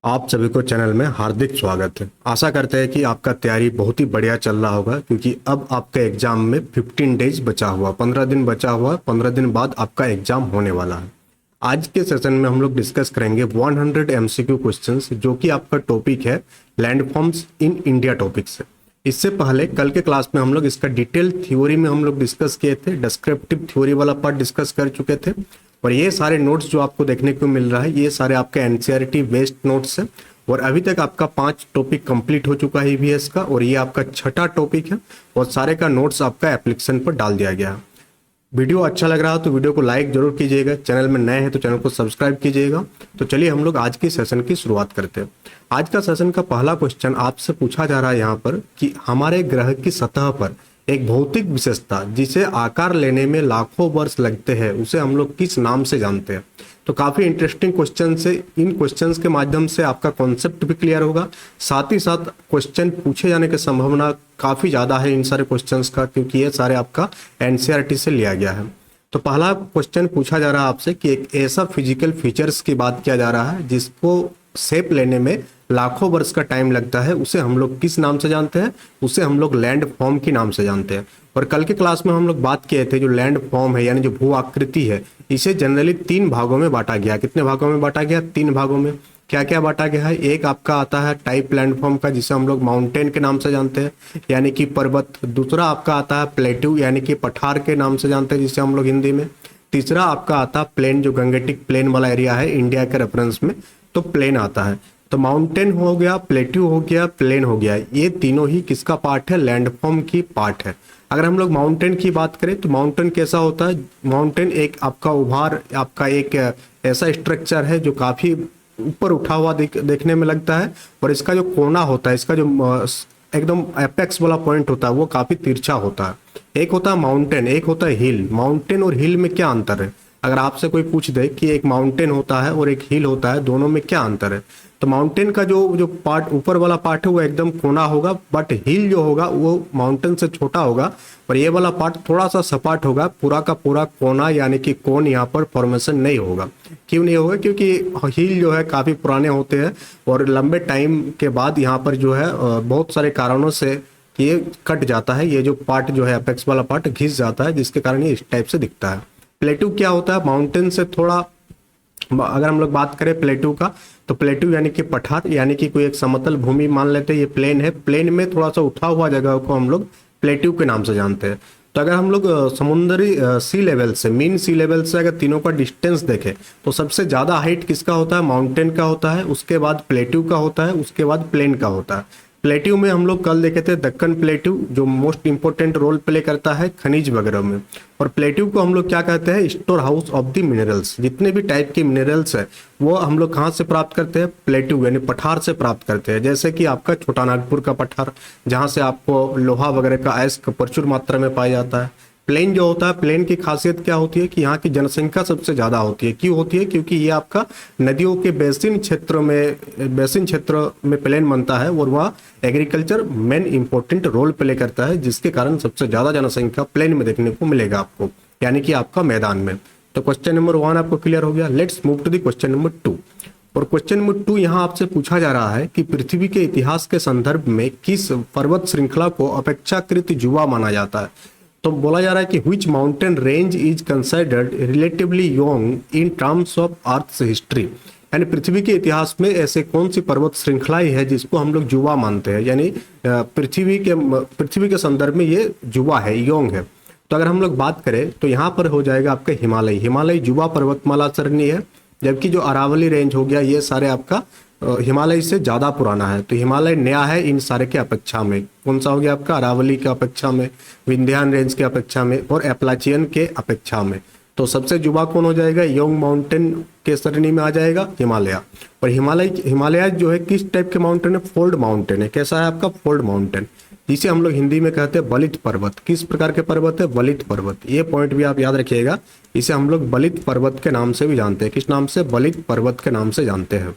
आप सभी को चैनल में हार्दिक स्वागत है। आशा करते हैं कि आपका तैयारी बहुत ही बढ़िया चल रहा होगा, क्योंकि अब आपका एग्जाम में 15 डेज बचा हुआ, 15 दिन बचा हुआ, 15 दिन बाद आपका एग्जाम होने वाला है। आज के सेशन में हम लोग डिस्कस करेंगे 100 एमसीक्यू क्वेश्चंस, जो कि आपका टॉपिक है लैंडफॉर्म्स इन इंडिया टॉपिक से। इससे पहले कल के क्लास में हम लोग इसका डिटेल थ्योरी में हम लोग डिस्कस किए थे, डिस्क्रिप्टिव थ्योरी वाला पार्ट डिस्कस कर चुके थे। और ये सारे नोट्स जो आपको देखने को मिल रहा है, ये सारे आपके एनसीईआरटी बेस्ड नोट्स हैं। और अभी तक आपका 5 टॉपिक कंप्लीट हो चुका है ईवीएस का, और ये आपका 6ठा टॉपिक है। और सारे का नोट्स आपका एप्लीकेशन पर डाल दिया गया है। वीडियो अच्छा लग रहा हो तो वीडियो को लाइक जरूर कीजिएगा, चैनल में नए हैं तो चैनल को सब्सक्राइब कीजिएगा। तो चलिए हम लोग आज की सेशन की शुरुआत करते हैं। आज का सेशन का पहला क्वेश्चन आपसे पूछा जा रहा है यहाँ पर कि हमारे ग्रह की सतह पर एक भौतिक विशेषता जिसे आकार लेने में लाखों वर्ष लगते हैं, उसे हम लोग किस नाम से जानते हैं। तो काफी इंटरेस्टिंग क्वेश्चन से, इन क्वेश्चंस के माध्यम से आपका कॉन्सेप्ट भी क्लियर होगा, साथ ही साथ क्वेश्चन पूछे जाने की संभावना काफी ज्यादा है इन सारे क्वेश्चंस का, क्योंकि ये सारे आपका एनसीईआरटी से लिया गया है। तो पहला क्वेश्चन पूछा जा रहा है आपसे कि एक ऐसा फिजिकल फीचर्स की बात किया जा रहा है जिसको शेप लेने में लाखों वर्ष का टाइम लगता है, उसे हम लोग किस नाम से जानते हैं। उसे हम लोग लैंड फॉर्म के नाम से जानते हैं। और कल के क्लास में हम लोग बात किए थे, जो लैंड फॉर्म है यानी जो भू आकृति है, इसे जनरली 3 भागों में बांटा गया। कितने भागों में बांटा गया? 3 भागों में। क्या क्या बांटा गया है? एक आपका आता है टाइप लैंडफॉर्म का, जिसे हम लोग माउंटेन के नाम से जानते हैं, यानी कि पर्वत। दूसरा आपका आता है प्लेट्यू यानी कि पठार के नाम से जानते हैं, जिसे हम लोग हिंदी में। तीसरा आपका आता है प्लेन, जो गंगेटिक प्लेन वाला एरिया है इंडिया के रेफरेंस में, तो प्लेन आता है। तो माउंटेन हो गया, प्लेट्यू हो गया, प्लेन हो गया, ये तीनों ही किसका पार्ट है? लैंडफॉर्म की पार्ट है। अगर हम लोग माउंटेन की बात करें तो माउंटेन कैसा होता है? माउंटेन एक आपका उभार, आपका एक ऐसा स्ट्रक्चर है जो काफी ऊपर उठा हुआ देखने में लगता है। और इसका जो कोना होता है, इसका जो एकदम एपेक्स वाला पॉइंट होता है, वो काफी तिरछा होता है। एक होता है माउंटेन, एक होता है हिल। माउंटेन और हिल में क्या अंतर है? अगर आपसे कोई पूछ दे कि एक माउंटेन होता है और एक हिल होता है, दोनों में क्या अंतर है, तो माउंटेन का जो जो पार्ट, ऊपर वाला पार्ट है, वो एकदम कोना होगा, बट हिल जो होगा वो माउंटेन से छोटा होगा। और ये वाला पार्ट थोड़ा सा सपाट होगा, पूरा का पूरा कोना यानी कि कोन यहाँ पर फॉर्मेशन नहीं होगा। क्यों नहीं होगा? क्योंकि हिल जो है काफी पुराने होते हैं, और लंबे टाइम के बाद यहाँ पर जो है बहुत सारे कारणों से ये कट जाता है। ये जो पार्ट जो है अपेक्स वाला पार्ट घिस जाता है, जिसके कारण ये इस टाइप से दिखता है। प्लेट्यू क्या होता है? माउंटेन से थोड़ा, अगर हम लोग बात करें प्लेट्यू का, तो प्लेट्यू यानी कि पठार, यानी कि कोई एक समतल भूमि मान लेते हैं, ये प्लेन है, प्लेन में थोड़ा सा उठा हुआ जगह को हम लोग प्लेट्यू के नाम से जानते हैं। तो अगर हम लोग समुद्री सी लेवल से, मीन सी लेवल से अगर तीनों का डिस्टेंस देखें, तो सबसे ज्यादा हाइट किसका होता है? माउंटेन का होता है, उसके बाद प्लेट्यू का होता है, उसके बाद प्लेन का होता है। प्लेट्यू में हम लोग कल देखे थे दक्कन प्लेट्यू, जो मोस्ट इंपोर्टेंट रोल प्ले करता है खनिज वगैरह में। और प्लेट्यू को हम लोग क्या कहते हैं? Store house of the minerals. जितने भी टाइप के मिनरल्स है वो हम लोग कहाँ से प्राप्त करते हैं? प्लेट्यू यानी पठार से प्राप्त करते हैं। जैसे कि आपका छोटा नागपुर का पठार, जहाँ से आपको लोहा वगैरह का अयस्क प्रचुर मात्रा में पाया जाता है। प्लेन जो होता है, प्लेन की खासियत क्या होती है कि यहाँ की जनसंख्या सबसे ज्यादा होती है। क्यों होती है? क्योंकि ये आपका नदियों के बेसिन क्षेत्र में प्लेन बनता है, और वह agriculture main important role play करता है, जिसके कारण सबसे ज्यादा जनसंख्या प्लेन में देखने को मिलेगा आपको, यानी कि आपका मैदान में। तो क्वेश्चन नंबर 1 आपको क्लियर हो गया। Let's move to the question number 2। और क्वेश्चन नंबर 2 यहाँ आपसे पूछा जा रहा है कि पृथ्वी के इतिहास के संदर्भ में किस पर्वत श्रृंखला को अपेक्षाकृत युवा माना जाता है। तो बोला जा रहा है कि which mountain range is considered relatively young in terms of earth's history. यानी पृथ्वी के इतिहास में ऐसे कौन सी पर्वत श्रृंखलाएं है जिसको हम लोग युवा मानते हैं, यानी पृथ्वी के संदर्भ में ये युवा है, यंग है। तो अगर हम लोग बात करें तो यहाँ पर हो जाएगा आपका हिमालय। हिमालय युवा पर्वतमाला सरणी है, जबकि जो अरावली रेंज हो गया, ये सारे आपका हिमालय से ज्यादा पुराना है। तो हिमालय नया है इन सारे के अपेक्षा में। कौन सा हो गया आपका? अरावली के अपेक्षा में, विंध्यान रेंज के अपेक्षा में, और एप्लाचियन के अपेक्षा में। तो सबसे युवा कौन हो जाएगा? योंग माउंटेन के श्रेणी में आ जाएगा हिमालय। और हिमालय जो है किस टाइप के माउंटेन है? फोल्ड माउंटेन है। कैसा है आपका? फोल्ड माउंटेन, जिसे हम लोग हिंदी में कहते हैं बलित पर्वत। किस प्रकार के पर्वत है? बलित पर्वत। ये पॉइंट भी आप याद रखिएगा। इसे हम लोग बलित पर्वत के नाम से भी जानते हैं। किस नाम से? बलित पर्वत के नाम से जानते हैं।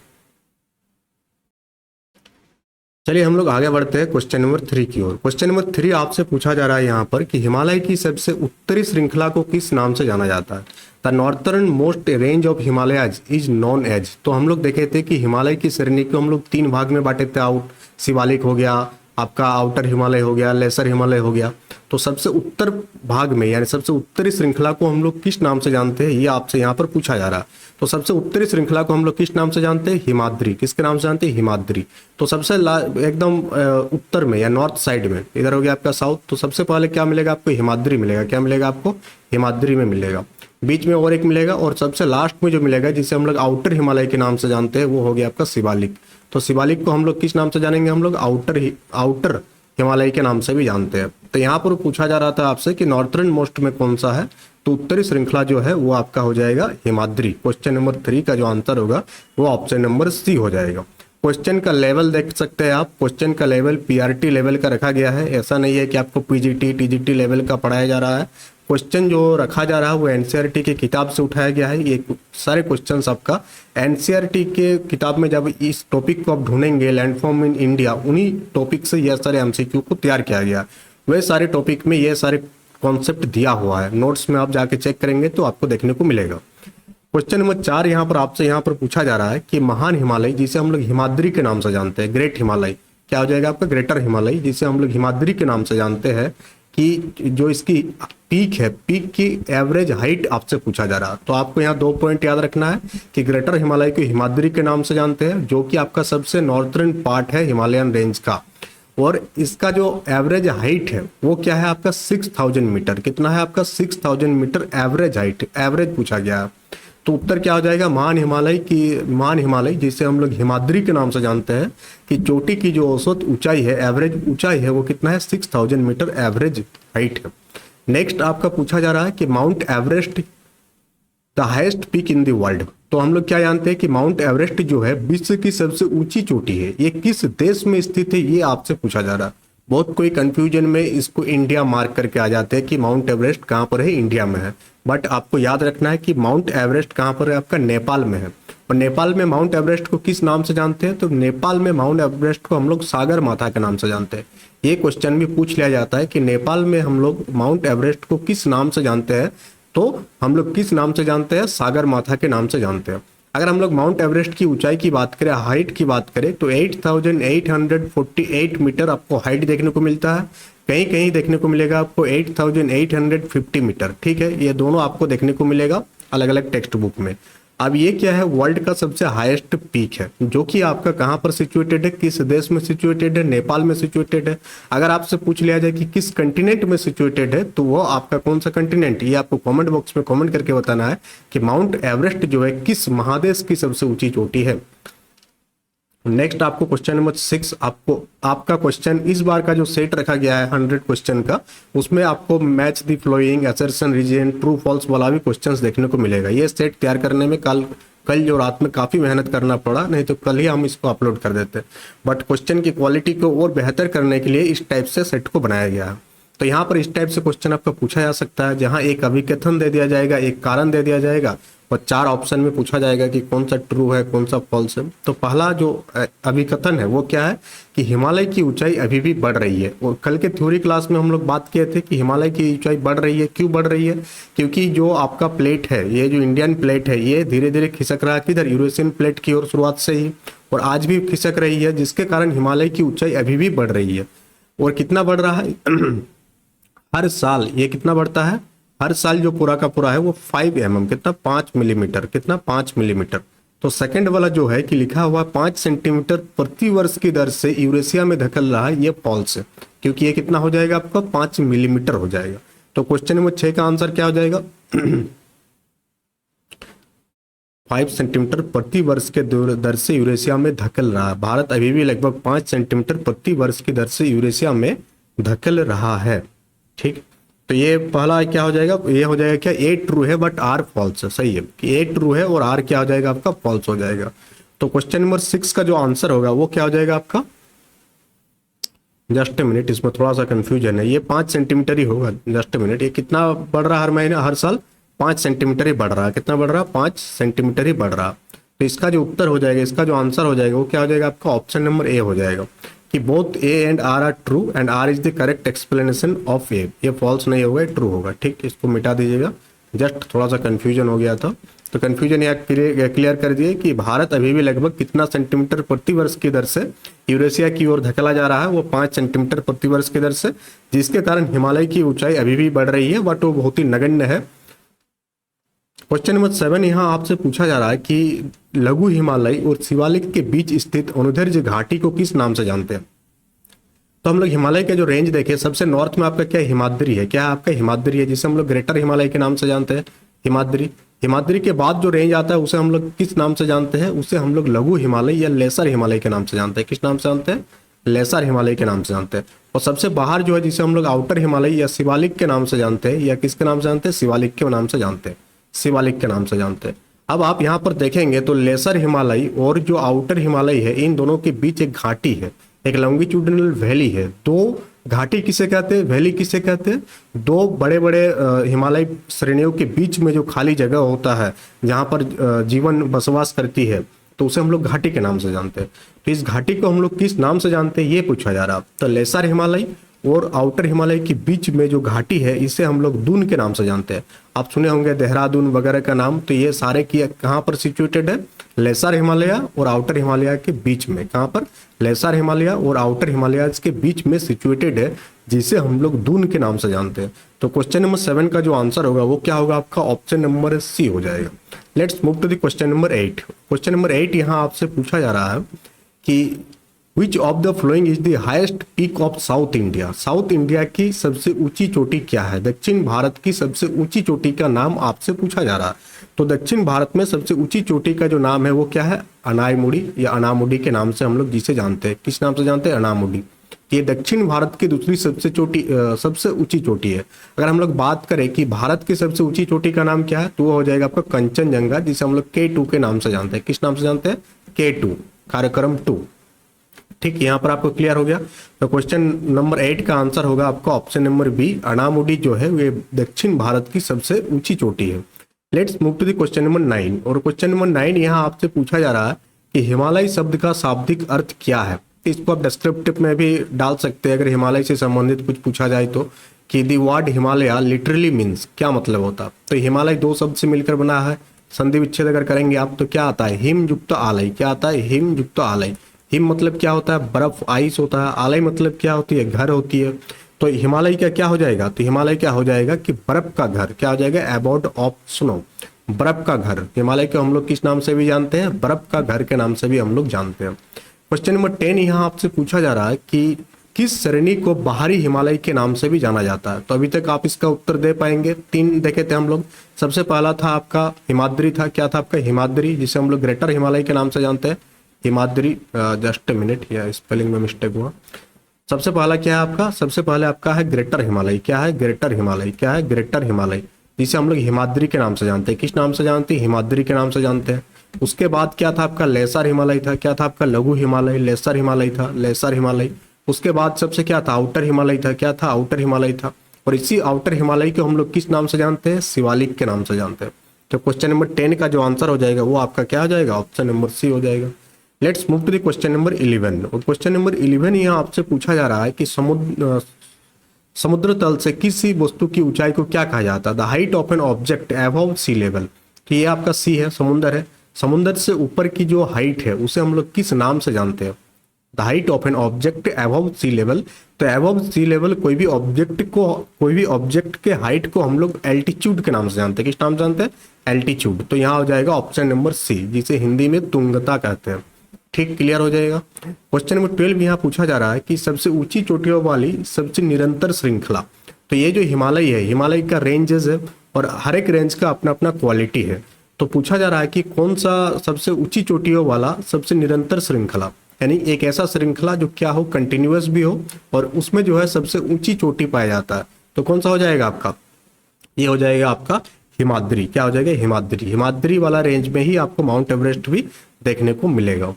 चलिए हम लोग आगे बढ़ते हैं क्वेश्चन नंबर 3 की ओर। क्वेश्चन नंबर 3 आपसे पूछा जा रहा है यहाँ पर कि हिमालय की सबसे उत्तरी श्रृंखला को किस नाम से जाना जाता है। The northern most range of Himalayas is known as. तो हम लोग देखे थे कि हिमालय की श्रेणी को हम लोग 3 भाग में बांटे थे। शिवालिक हो गया, आपका आउटर हिमालय हो गया, लेसर हिमालय हो गया। तो सबसे उत्तर भाग में यानी सबसे उत्तरी श्रृंखला को हम लोग किस नाम से जानते हैं, ये आपसे यहाँ पर पूछा जा रहा है। तो सबसे उत्तरी श्रृंखला को हम लोग किस नाम से जानते हैं, हिमाद्री। किसके नाम से जानते हैं, हिमाद्री। तो सबसे एकदम उत्तर में या नॉर्थ साइड में, इधर हो गया आपका साउथ, तो सबसे पहले क्या मिलेगा आपको, हिमाद्री मिलेगा। क्या मिलेगा आपको, हिमाद्री में मिलेगा। बीच में और एक मिलेगा, और सबसे लास्ट में जो मिलेगा जिसे हम लोग आउटर हिमालय के नाम से जानते हैं वो हो गया आपका शिवालिक। तो शिवालिक को हम लोग किस नाम से जानेंगे, हम लोग आउटर हिमालय के नाम से भी जानते हैं। तो यहाँ पर पूछा जा रहा था आपसे कि नॉर्थर्न मोस्ट में कौन सा है, तो उत्तरी श्रृंखला जो है वो आपका हो जाएगा हिमाद्री। क्वेश्चन नंबर 3 का जो आंसर होगा वो ऑप्शन नंबर सी हो जाएगा। क्वेश्चन का लेवल देख सकते हैं आप, क्वेश्चन का लेवल पीआरटी लेवल का रखा गया है। ऐसा नहीं है कि आपको पीजीटी टीजीटी लेवल का पढ़ाया जा रहा है। क्वेश्चन जो रखा जा रहा है वो एनसीईआरटी की किताब से उठाया गया है। ये सारे क्वेश्चंस आपका एनसीईआरटी के किताब में जब इस टॉपिक को आप ढूंढेंगे, लैंडफॉर्म इन इंडिया, उन्हीं टॉपिक से यह सारे एमसीक्यू को तैयार किया गया। वह सारे टॉपिक में ये सारे कॉन्सेप्ट दिया हुआ है। नोट्स में आप जाके चेक करेंगे तो आपको देखने को मिलेगा। क्वेश्चन नंबर 4 यहाँ पर आपसे यहाँ पर पूछा जा रहा है कि महान हिमालय जिसे हम लोग हिमाद्री के नाम से जानते हैं, ग्रेट हिमालय, क्या हो जाएगा आपका, ग्रेटर हिमालय, जिसे हम लोग हिमाद्री के नाम से जानते हैं, कि जो इसकी पीक है, पीक की एवरेज हाइट आपसे पूछा जा रहा है। तो आपको यहाँ 2 पॉइंट याद रखना है कि ग्रेटर हिमालय को हिमाद्री के नाम से जानते हैं, जो कि आपका सबसे नॉर्थर्न पार्ट है हिमालयन रेंज का, और इसका जो एवरेज हाइट है वो क्या है आपका 6000 मीटर। कितना है आपका 6000 मीटर एवरेज हाइट, एवरेज पूछा गया है। तो उत्तर क्या हो जाएगा, महान हिमालय जिसे हम लोग हिमाद्री के नाम से जानते हैं, कि चोटी की जो औसत ऊंचाई है, एवरेज ऊंचाई है, वो कितना है 6000 मीटर एवरेज हाइट है। नेक्स्ट आपका पूछा जा रहा है कि mount Everest the highest peak in the world. तो हम लोग क्या जानते हैं कि माउंट एवरेस्ट जो है विश्व की सबसे ऊंची चोटी है, ये किस देश में स्थित है, ये आपसे पूछा जा रहा है। बहुत कोई कंफ्यूजन में इसको इंडिया मार्क करके आ जाते हैं कि माउंट एवरेस्ट कहाँ पर है, इंडिया में है। बट आपको याद रखना है कि माउंट एवरेस्ट कहाँ पर है, आपका नेपाल में है। और नेपाल में माउंट एवरेस्ट को किस नाम से जानते हैं, तो नेपाल में माउंट एवरेस्ट को हम लोग सागर माथा के नाम से जानते हैं। ये क्वेश्चन भी पूछ लिया जाता है कि नेपाल में हम लोग माउंट एवरेस्ट को किस नाम से जानते हैं, तो हम लोग किस नाम से जानते हैं, सागर माथा के नाम से जानते हैं। अगर हम लोग माउंट एवरेस्ट की ऊंचाई की बात करें, हाइट की बात करें, तो 8848 मीटर आपको हाइट देखने को मिलता है। कहीं कहीं देखने को मिलेगा आपको 8850 मीटर। ठीक है, ये दोनों आपको देखने को मिलेगा अलग अलग टेक्स्ट बुक में। अब ये क्या है, वर्ल्ड का सबसे हाईएस्ट पीक है, जो कि आपका कहाँ पर सिचुएटेड है, किस देश में सिचुएटेड है, नेपाल में सिचुएटेड है। अगर आपसे पूछ लिया जाए कि किस कंटिनेंट में सिचुएटेड है, तो वो आपका कौन सा कंटिनेंट, ये आपको कमेंट बॉक्स में कमेंट करके बताना है कि माउंट एवरेस्ट जो है किस महादेश की सबसे ऊंची चोटी है। नेक्स्ट आपको क्वेश्चन नंबर 6, आपका क्वेश्चन इस बार का जो सेट रखा गया है 100 क्वेश्चन का, उसमें आपको match the following, assertion, reason, true false वाला भी क्वेश्चंस देखने को मिलेगा। ये सेट तैयार करने में कल जो रात में काफ़ी मेहनत करना पड़ा, नहीं तो कल ही हम इसको अपलोड कर देते। बट क्वेश्चन की क्वालिटी को और बेहतर करने के लिए इस टाइप से सेट को बनाया गया है। तो यहाँ पर इस टाइप से क्वेश्चन आपका पूछा जा सकता है, जहाँ एक अभिकथन दे दिया जाएगा, एक कारण दे दिया जाएगा, और 4 ऑप्शन में पूछा जाएगा कि कौन सा ट्रू है, कौन सा फॉल्स है। तो पहला जो अभिकथन है वो क्या है कि हिमालय की ऊंचाई अभी भी बढ़ रही है। और कल के थ्योरी क्लास में हम लोग बात किए थे कि हिमालय की ऊंचाई बढ़ रही है। क्यों बढ़ रही है, क्योंकि जो आपका प्लेट है, ये जो इंडियन प्लेट है, ये धीरे धीरे खिसक रहा है किधर, यूरेशियन प्लेट की ओर शुरुआत से ही, और आज भी खिसक रही है, जिसके कारण हिमालय की ऊंचाई अभी भी बढ़ रही है। और कितना बढ़ रहा है हर साल, ये कितना बढ़ता है हर साल, जो पूरा का पूरा है वो 5 mm, कितना 5 मिलीमीटर, कितना 5 मिलीमीटर। तो सेकंड वाला जो है कि लिखा हुआ 5 सेंटीमीटर प्रति वर्ष की दर से यूरेशिया में धकेल रहा है, ये फॉल्स है, क्योंकि ये कितना हो जाएगा आपका 5 मिलीमीटर हो जाएगा। तो क्वेश्चन नंबर 6 का आंसर क्या हो जाएगा 5 सेंटीमीटर प्रति वर्ष के दर से यूरेशिया में धकेल रहा है। भारत अभी भी लगभग 5 सेंटीमीटर प्रति वर्ष की दर से यूरेशिया में धकेल रहा है। ठीक, तो ये पहला क्या हो जाएगा, ये हो जाएगा क्या, ए ट्रू है बट आर फॉल्स है। सही है कि ए ट्रू है और आर क्या हो जाएगा आपका फॉल्स हो जाएगा। तो क्वेश्चन नंबर 6 का जो आंसर होगा वो क्या हो जाएगा आपका, जस्ट ए मिनट, इसमें थोड़ा सा कंफ्यूजन है, ये 5 सेंटीमीटर ही होगा। जस्ट ए मिनट, ये कितना बढ़ रहा है हर महीने, हर साल 5 सेंटीमीटर ही बढ़ रहा है। कितना बढ़ रहा है, 5 सेंटीमीटर ही बढ़ रहा है। तो इसका जो उत्तर हो जाएगा, इसका जो आंसर हो जाएगा वो क्या हो जाएगा आपका ऑप्शन नंबर ए हो जाएगा, कि both A and R are true and R is the correct explanation of A. ये फॉल्स नहीं होगा, ट्रू होगा। ठीक, इसको मिटा दीजिएगा, जस्ट थोड़ा सा कंफ्यूजन हो गया था, तो कंफ्यूजन यहाँ क्लियर कर दिए कि भारत अभी भी लगभग कितना सेंटीमीटर प्रति वर्ष की दर से यूरेशिया की ओर धकेला जा रहा है, वो 5 सेंटीमीटर प्रति वर्ष की दर से, जिसके कारण हिमालय की ऊंचाई अभी भी बढ़ रही है, बट वो बहुत ही नगण्य है। क्वेश्चन नंबर 7 यहाँ आपसे पूछा जा रहा है कि लघु हिमालय और शिवालिक के बीच स्थित अनुदैर्ध्य घाटी को किस नाम से जानते हैं। तो हम लोग हिमालय के जो रेंज देखें, सबसे नॉर्थ में आपका क्या हिमाद्री है, क्या है आपका हिमाद्री है, जिसे हम लोग ग्रेटर हिमालय के नाम से जानते हैं, हिमाद्री। हिमाद्री के बाद जो रेंज आता है उसे हम लोग किस नाम से जानते हैं, उसे हम लोग लघु हिमालय या लेसर हिमालय के नाम से जानते हैं। किस नाम से जानते हैं, लेसर हिमालय के नाम से जानते हैं। और सबसे बाहर जो है जिसे हम लोग आउटर हिमालय या शिवालिक के नाम से जानते हैं, या किसके नाम से जानते हैं, शिवालिक के नाम से जानते हैं, शिवालिक के नाम से जानते हैं। अब आप यहाँ पर देखेंगे तो लेसर हिमालय और जो आउटर हिमालय है, इन दोनों के बीच एक घाटी है, एक लॉन्गिट्यूडिनल वैली है। दो घाटी किसे कहते हैं, वैली किसे कहते हैं, दो बड़े बड़े हिमालय श्रेणियों के बीच में जो खाली जगह होता है जहाँ पर जीवन बसवास करती है, तो उसे हम लोग घाटी के नाम से जानते हैं। तो इस घाटी को हम लोग किस नाम से जानते हैं, ये पूछा जा रहा है। तो लेसर हिमालय और आउटर हिमालय के बीच में जो घाटी है, इसे हम लोग दून के नाम से जानते हैं। आप सुने होंगे देहरादून वगैरह का नाम, तो ये सारे की कहाँ पर सिचुएटेड है, लेसर हिमालय और आउटर हिमालय के बीच में। कहाँ पर, लेसर हिमालय और आउटर हिमालय के बीच में सिचुएटेड है, जिसे हम लोग दून के नाम से जानते हैं। तो क्वेश्चन नंबर 7 का जो आंसर होगा वो क्या होगा, आपका ऑप्शन नंबर सी हो जाएगा। Let's move to the question number 8। Question number 8 यहाँ आपसे पूछा जा रहा है कि which of the following is the highest peak of South India. South India की सबसे ऊंची चोटी क्या है, दक्षिण भारत की सबसे ऊंची चोटी का नाम आपसे पूछा जा रहा है। तो दक्षिण भारत में सबसे ऊंची चोटी का जो नाम है वो क्या है, अनायमुड़ी या अनामुडी के नाम से हम लोग जिसे जानते हैं। किस नाम से जानते हैं, अनामुडी। ये दक्षिण भारत की दूसरी सबसे ऊंची चोटी है। अगर हम लोग बात करें कि भारत की सबसे ऊंची चोटी का नाम क्या है, तो वो हो जाएगा आपका कंचनजंगा, जिसे हम लोग K2 के नाम से जानते हैं। किस नाम से जानते हैं, K2, कार्यक्रम 2। ठीक, यहाँ पर आपको क्लियर हो गया। तो क्वेश्चन नंबर 8 का आंसर होगा आपका ऑप्शन नंबर बी, अनामुडी जो है वे दक्षिण भारत की सबसे ऊंची चोटी है। Let's move to the question number 9। और क्वेश्चन नंबर 9 यहाँ आपसे पूछा जा रहा है कि हिमालय शब्द का शाब्दिक अर्थ क्या है। इसको आप डिस्क्रिप्टिव में भी डाल सकते हैं, अगर हिमालय से संबंधित कुछ पूछा जाए तो, कि the word Himalaya literally means, क्या मतलब होता। तो हिमालय दो शब्द से मिलकर बना है, संधि विच्छेद अगर करेंगे आप तो क्या आता है, हिम युक्त आलय। क्या आता है, हिम युक्त आलय। हिम मतलब क्या होता है, बर्फ, आइस होता है। आलय मतलब क्या होती है, घर होती है। तो हिमालय का क्या हो जाएगा, तो हिमालय क्या हो जाएगा कि बर्फ का घर। क्या हो जाएगा, अबाउट ऑफ स्नो, बर्फ का घर। हिमालय को हम लोग किस नाम से भी जानते हैं, बर्फ का घर के नाम से भी हम लोग जानते हैं। क्वेश्चन नंबर 10 यहाँ आपसे पूछा जा रहा है कि किस श्रेणी को बाहरी हिमालय के नाम से भी जाना जाता है। तो अभी तक आप इसका उत्तर दे पाएंगे। 3 देखे थे हम लोग। सबसे पहला था आपका हिमाद्री था, क्या था आपका, हिमाद्री, जिसे हम लोग ग्रेटर हिमालय के नाम से जानते हैं, हिमाद्री। जस्ट मिनट, या स्पेलिंग में मिस्टेक हुआ। सबसे पहला क्या है आपका, सबसे पहले आपका है ग्रेटर हिमालय। क्या है, ग्रेटर हिमालय। क्या है, ग्रेटर हिमालय, जिसे हम लोग हिमाद्री के नाम से जानते हैं। किस नाम से जानते हैं, हिमाद्री के नाम से जानते हैं। उसके बाद क्या था आपका, लेसर हिमालय था। क्या था आपका, लघु हिमालय, लेसर हिमालय था, लेसर हिमालय। उसके बाद सबसे क्या था, आउटर हिमालय था। क्या था, आउटर हिमालय था। और इसी आउटर हिमालय को हम लोग किस नाम से जानते हैं, शिवालिक के नाम से जानते हैं। तो क्वेश्चन नंबर 10 का जो आंसर हो जाएगा वो आपका क्या हो जाएगा, ऑप्शन नंबर सी हो जाएगा। Let's move to the question number 11। और क्वेश्चन नंबर 11 यहाँ आपसे पूछा जा रहा है कि समुद्र तल से किसी वस्तु की ऊंचाई को क्या कहा जाता है, the height of an object above sea level. तो ये आपका सी है, समुद्र है। समुद्र से ऊपर की जो हाइट है उसे हम लोग किस नाम से जानते हैं, the height of an object above sea level. तो अबव सी लेवल कोई भी ऑब्जेक्ट के हाइट को हम लोग एल्टीट्यूड के नाम से जानते हैं। किस नाम से जानते हैं, एल्टीट्यूड। तो यहाँ हो जाएगा ऑप्शन नंबर सी, जिसे हिंदी में तुंगता कहते हैं। ठीक, क्लियर हो जाएगा। क्वेश्चन नंबर 12 यहाँ पूछा जा रहा है कि सबसे ऊंची चोटियों वाली सबसे निरंतर श्रृंखला। तो ये जो हिमालय है, हिमालय का रेंजेस है और हर एक रेंज का अपना अपना क्वालिटी है। तो पूछा जा रहा है कि कौन सा सबसे ऊंची चोटियों वाला सबसे निरंतर श्रृंखला, यानी एक ऐसा श्रृंखला जो क्या हो, कंटिन्यूअस भी हो और उसमें जो है सबसे ऊंची चोटी पाया जाता है। तो कौन सा हो जाएगा आपका, ये हो जाएगा आपका हिमाद्री। क्या हो जाएगा, हिमाद्री। हिमाद्री वाला रेंज में ही आपको माउंट एवरेस्ट भी देखने को मिलेगा।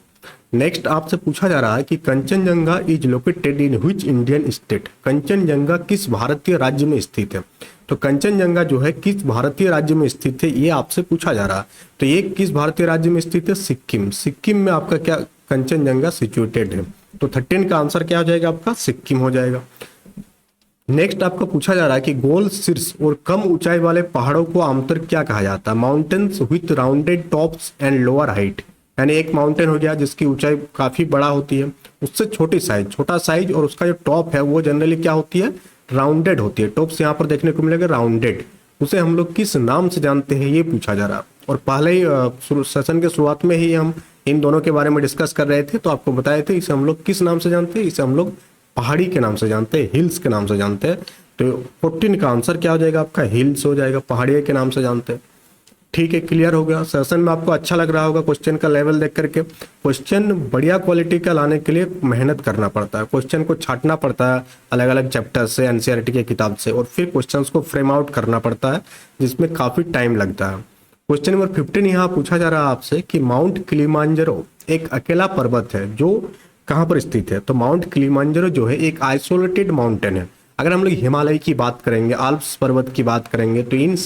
नेक्स्ट आपसे पूछा जा रहा है कि Kanchenjunga is located in which Indian state. Kanchenjunga किस भारतीय राज्य में स्थित है। तो कंचनजंगा जो है किस भारतीय राज्य में स्थित है, ये आपसे पूछा जा रहा है। तो ये किस भारतीय राज्य में स्थित है, सिक्किम। सिक्किम में आपका क्या कंचनजंगा सिचुएटेड है। तो 13 का आंसर क्या हो जाएगा आपका, सिक्किम हो जाएगा। नेक्स्ट आपको पूछा जा रहा है कि गोल शीर्ष और कम ऊंचाई वाले पहाड़ों को आमतौर क्या कहा जाता है? Mountains with rounded tops and lower height. यानी एक माउंटेन हो गया जिसकी ऊंचाई काफी बड़ा होती है, उससे छोटा साइज और उसका जो टॉप है वो जनरली क्या होती है? राउंडेड होती है। टॉप्स यहाँ पर देखने को मिलेगा राउंडेड। उसे हम लोग किस नाम से जानते हैं, ये पूछा जा रहा है। और पहले ही सेशन के शुरुआत में ही हम इन दोनों के बारे में डिस्कस कर रहे थे, तो आपको बताए थे इसे हम लोग किस नाम से जानते हैं। इसे हम लोग पहाड़ी के नाम से जानते हैं, हिल्स के नाम से जानते हैं। तो 14 का आंसर क्या हो जाएगा आपका? हिल्स हो जाएगा, पहाड़ी के नाम से जानते हैं। ठीक है, क्लियर हो गया। सेशन में आपको अच्छा लग रहा होगा क्वेश्चन का लेवल देख करके। क्वेश्चन बढ़िया क्वालिटी का लाने के लिए मेहनत करना पड़ता है, क्वेश्चन को छांटना पड़ता है अलग अलग चैप्टर से, एनसीईआरटी की किताब से, और फिर क्वेश्चन को फ्रेम आउट करना पड़ता है, जिसमें काफी टाइम लगता है। क्वेश्चन नंबर 15 यहाँ पूछा जा रहा है आपसे कि माउंट किलिमांजारो एक अकेला पर्वत है जो कहाँ पर स्थित है? तो माउंट किलिमांजारो जो है एक आइसोलेटेड माउंटेन है। अगर हम लोग हिमालय की बात करेंगे, आल्प्स पर्वत की बात करेंगे, तो इन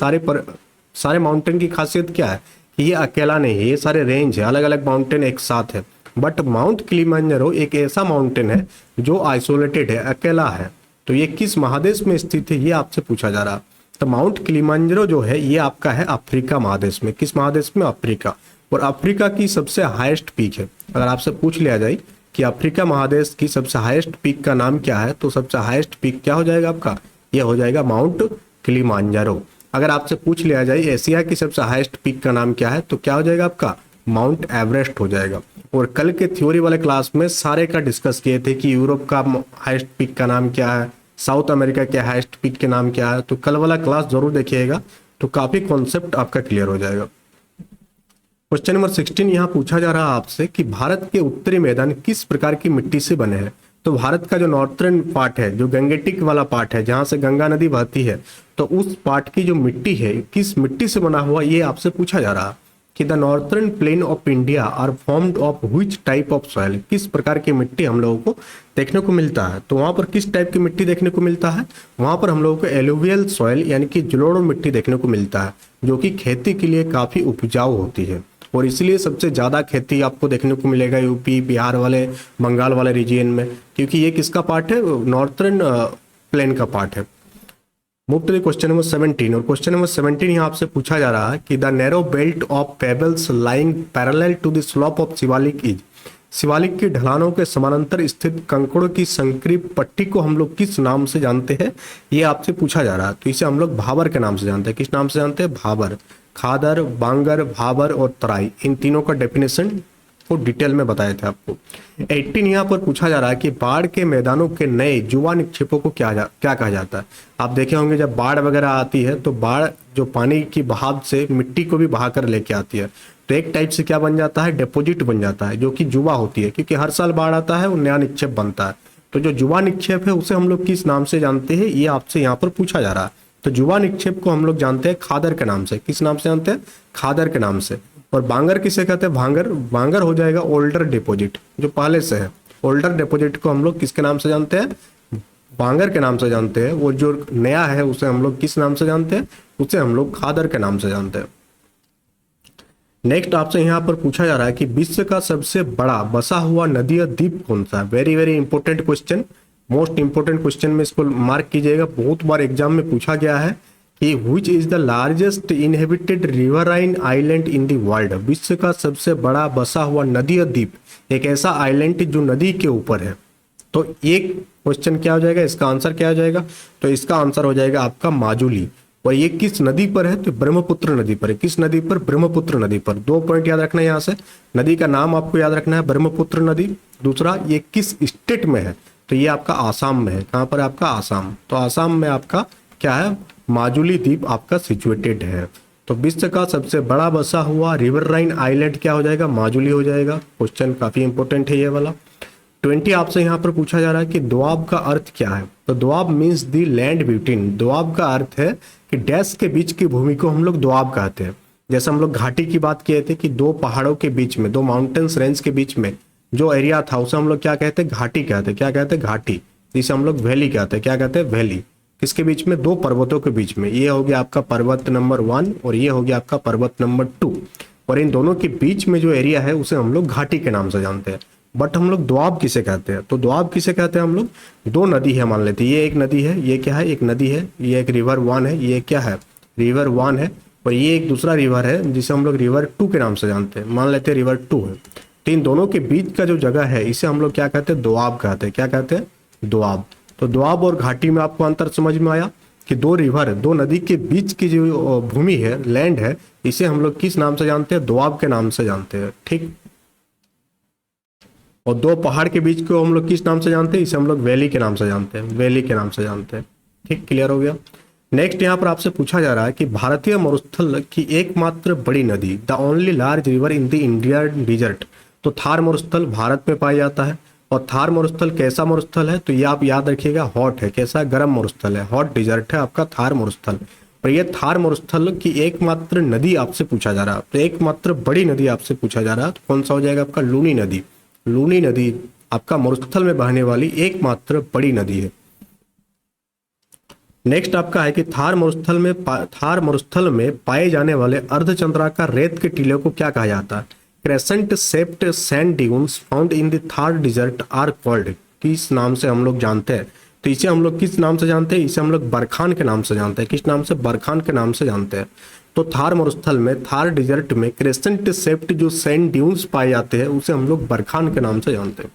सारे माउंटेन की खासियत क्या है कि ये अकेला नहीं है, ये सारे रेंज है, अलग अलग माउंटेन एक साथ है। बट माउंट किलिमांजारो एक ऐसा माउंटेन है जो आइसोलेटेड है, अकेला है। तो ये किस महादेश में स्थित है, ये आपसे पूछा जा रहा है। तो माउंट किलिमांजारो जो है ये आपका है अफ्रीका महादेश में। किस महादेश में? अफ्रीका। और अफ्रीका की सबसे हाईएस्ट पीक है। अगर आपसे पूछ लिया जाए कि अफ्रीका महादेश की सबसे हाईएस्ट पीक का नाम क्या है, तो सबसे हाईएस्ट पीक क्या हो जाएगा आपका? ये हो जाएगा माउंट किलिमांजारो। अगर आपसे पूछ लिया जाए एशिया की सबसे हाईएस्ट पीक का नाम क्या है, तो क्या हो जाएगा आपका? माउंट एवरेस्ट हो जाएगा। और कल के थ्योरी वाले क्लास में सारे का डिस्कस किए थे कि यूरोप का हाईएस्ट पीक का नाम क्या है, साउथ अमेरिका के हाईएस्ट पीक के नाम क्या है। तो कल वाला क्लास जरूर देखिएगा, तो काफी कॉन्सेप्ट आपका क्लियर हो जाएगा। क्वेश्चन नंबर 16 यहाँ पूछा जा रहा है आपसे कि भारत के उत्तरी मैदान किस प्रकार की मिट्टी से बने हैं? तो भारत का जो नॉर्थर्न पार्ट है, जो गंगेटिक वाला पार्ट है, जहां से गंगा नदी बहती है, तो उस पार्ट की जो मिट्टी है किस मिट्टी से बना हुआ, ये आपसे पूछा जा रहा है कि the northern plain of India are formed of which type of soil. किस प्रकार की मिट्टी हम लोगों को देखने को मिलता है? तो वहां पर किस टाइप की मिट्टी देखने को मिलता है? वहां पर हम लोगों को एलुवियल सॉइल यानी कि जलोढ़ मिट्टी देखने को मिलता है, जो कि खेती के लिए काफी उपजाऊ होती है। और इसलिए सबसे ज्यादा खेती आपको देखने को मिलेगा यूपी, बिहार वाले, बंगाल वाले रीजन में, क्योंकि ये किसका पार्ट है? नॉर्थर्न प्लेन का पार्ट है। Move to the question number 17। और क्वेश्चन नंबर 17 यहाँ आपसे पूछा जा रहा है कि the narrow belt of pebbles lying parallel to the slope of Shivalik is. Shivalik की ढलानों के समानांतर स्थित कंकड़ों की संक्रीय पट्टी को हम लोग किस नाम से जानते हैं, ये आपसे पूछा जा रहा है। तो इसे हम लोग भाबर के नाम से जानते हैं। किस नाम से जानते हैं? भाबर। खादर, बांगर, भाबर और तराई, इन तीनों का डेफिनेशन को डिटेल में बताए थे आपको। 18 यहाँ पर पूछा जा रहा है कि बाढ़ के मैदानों के नए युवा निक्षेपों को क्या कहा जाता है? आप देखे होंगे जब बाढ़ वगैरह आती है तो बाढ़ जो पानी की बहाव से मिट्टी को भी बहा कर लेके आती है, तो एक टाइप से क्या बन जाता है? डिपॉजिट बन जाता है, जो कि युवा होती है, क्योंकि हर साल बाढ़ आता है और नया निक्षेप बनता है। तो जो युवा निक्षेप है उसे हम लोग किस नाम से जानते हैं, ये आपसे यहाँ पर पूछा जा रहा है। तो युवा निक्षेप को हम लोग जानते हैं खादर के नाम से। किस नाम से जानते हैं? खादर के नाम से। और बांगर किसे कहते हैं? भांगर। बांगर हो जाएगा ओल्डर डिपॉजिट, जो पहले से है। ओल्डर डिपॉजिट को हम लोग किसके नाम से जानते हैं? बांगर के नाम से जानते हैं। वो जो नया है उसे हम लोग किस नाम से जानते हैं? उसे हम लोग खादर के नाम से जानते हैं। नेक्स्ट आपसे यहाँ पर पूछा जा रहा है कि विश्व का सबसे बड़ा बसा हुआ नदी या द्वीप कौन सा है? Very very important question, most important question में इसको मार्क कीजिएगा। बहुत बार एग्जाम में पूछा गया है कि which is the largest inhabited riverine island in the world. विश्व का सबसे बड़ा बसा हुआ नदी या द्वीप, एक ऐसा आइलैंड जो नदी के ऊपर है। तो एक क्वेश्चन क्या हो जाएगा, इसका आंसर क्या हो जाएगा? तो इसका आंसर हो जाएगा आपका माजुली। और ये किस नदी पर है? तो ब्रह्मपुत्र नदी पर है। किस नदी पर? ब्रह्मपुत्र नदी पर। 2 पॉइंट याद रखना है यहाँ से। नदी का नाम आपको याद रखना है, ब्रह्मपुत्र नदी। दूसरा, ये किस स्टेट में है? तो ये आपका आसाम में है। कहाँ पर? आपका आसाम। तो आसाम में आपका क्या है? माजुली द्वीप आपका सिचुएटेड है। तो विश्व का सबसे बड़ा बसा हुआ रिवरराइन आइलैंड क्या हो जाएगा? माजुली हो जाएगा। क्वेश्चन काफी इंपॉर्टेंट है ये वाला। 20 आपसे यहाँ पर पूछा जा रहा है कि दोआब का अर्थ क्या है? तो Doab means the land between. Doab का अर्थ है कि डैश के बीच की भूमि को हम लोग दोआब कहते हैं। जैसे हम लोग घाटी की बात किए थे कि 2 पहाड़ों के बीच में, 2 माउंटेन्स रेंज के बीच में जो एरिया था उसे हम लोग क्या कहते हैं? घाटी कहते हैं। क्या कहते हैं? घाटी। इसे हम लोग वैली कहते हैं। क्या कहते हैं? वैली। किसके बीच में? 2 पर्वतों के बीच में। ये हो गया आपका पर्वत नंबर 1 और ये हो गया आपका पर्वत नंबर 2। और इन दोनों के बीच में जो एरिया है उसे हम लोग घाटी के नाम से जानते हैं। बट हम लोग दोआब किसे कहते हैं? तो दोआब किसे कहते हैं हम लोग? दो नदी है मान लेते हैं, ये एक नदी है, ये क्या है? एक नदी है, ये एक रिवर वन है, ये क्या है? रिवर वन है। और ये एक दूसरा रिवर है जिसे हम लोग रिवर टू के नाम से जानते हैं, मान लेते हैं रिवर टू है। तो इन दोनों के बीच का जो जगह है इसे हम लोग क्या कहते हैं? दोआब कहते हैं। क्या कहते हैं? दोआब। तो दोआब और घाटी में आपको अंतर समझ में आया कि दो रिवर, दो नदी के बीच की जो भूमि है, लैंड है, इसे हम लोग किस नाम से जानते हैं? दोआब के नाम से जानते हैं। ठीक। और दो पहाड़ के बीच को हम लोग किस नाम से जानते हैं? इसे हम लोग वैली के नाम से जानते हैं, वैली के नाम से जानते हैं। ठीक, क्लियर हो गया। नेक्स्ट यहाँ पर आपसे पूछा जा रहा है कि भारतीय मरुस्थल की एकमात्र बड़ी नदी, the only large river in the Indian desert. तो थार मरुस्थल भारत में पाया जाता है। और थार मरुस्थल कैसा मरुस्थल है? तो ये आप याद रखिएगा, हॉट है। कैसा? गर्म मरुस्थल है, हॉट डिजर्ट है आपका थार मरुस्थल। और ये थार मरुस्थल की एकमात्र नदी आपसे पूछा जा रहा है, तो एकमात्र बड़ी नदी आपसे पूछा जा रहा है, तो कौन सा हो जाएगा आपका? लूनी नदी। लूनी नदी आपका मरुस्थल में बहने वाली एकमात्र बड़ी नदी है। नेक्स्ट आपका है कि थार मरुस्थल में पाए जाने वाले अर्धचंद्राकार रेत के टीले को क्या कहा जाता है? Crescent shaped sand dunes found in the Thar desert are called. किस नाम से हम लोग जानते हैं? तो इसे हम लोग किस नाम से जानते हैं? इसे हम लोग बरखान के नाम से जानते हैं। किस नाम से? बरखान के नाम से जानते हैं। तो थार मरुस्थल में, थार डिजर्ट में क्रेसेंट शेप्ड जो सैंड ड्यून्स पाए जाते हैं उसे हम लोग बरखान के नाम से जानते हैं।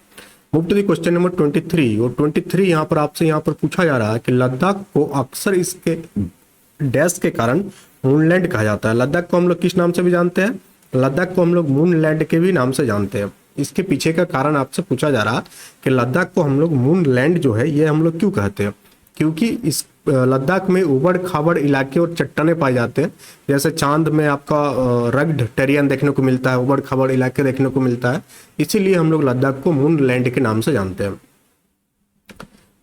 Move to the question number 23। और 23 यहाँ पर आपसे यहाँ पर पूछा जा रहा है कि लद्दाख को अक्सर इसके डैश के कारण मूनलैंड कहा जाता है। लद्दाख को हम लोग किस नाम से भी जानते हैं? लद्दाख को हम लोग मूनलैंड के भी नाम से जानते हैं। इसके पीछे का कारण आपसे पूछा जा रहा है कि लद्दाख को हम लोग मूनलैंड जो है ये हम लोग क्यों कहते हैं? क्योंकि इस लद्दाख में उबड़ खाबड़ इलाके और चट्टाने पाए जाते हैं। जैसे चांद में आपका रग्ड टेरियन देखने को मिलता है, उबड़ खाबड़ इलाके देखने को मिलता है, इसीलिए हम लोग लद्दाख को मूनलैंड के नाम से जानते हैं।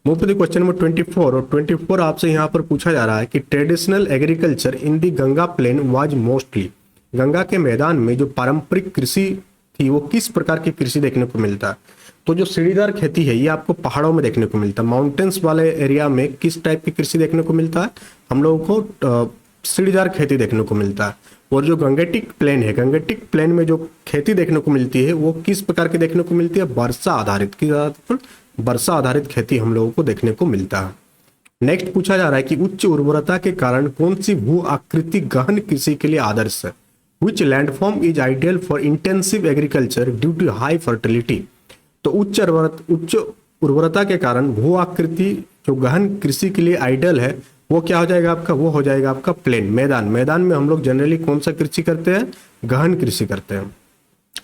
Move to the question number 24। और 24 आपसे यहाँ पर पूछा जा रहा है कि traditional agriculture in the Ganga plain was mostly. Ganga के मैदान में जो पारंपरिक कृषि थी वो किस प्रकार की कृषि देखने को मिलता है? तो जो सीढ़ीदार खेती है ये आपको पहाड़ों में देखने को मिलता है। माउंटेन्स वाले एरिया में किस टाइप की कृषि देखने को मिलता है? हम लोगों को सीढ़ीदार खेती देखने को मिलता है। और जो गंगेटिक प्लेन है, गंगेटिक प्लेन में जो खेती देखने को मिलती है वो किस प्रकार की देखने को मिलती है? वर्षा आधारित की, वर्षा आधारित खेती हम लोगों को देखने को मिलता है। नेक्स्ट पूछा जा रहा है कि उच्च उर्वरता के कारण कौन सी भू आकृति गहन कृषि के लिए आदर्श है? Which landform is ideal for intensive agriculture due to high fertility? तो उच्च उर्वरता के कारण भू आकृति जो गहन कृषि के लिए आइडियल है वो क्या हो जाएगा आपका? वो हो जाएगा आपका प्लेन, मैदान। मैदान में हम लोग जनरली कौन सा कृषि करते हैं? गहन कृषि करते हैं।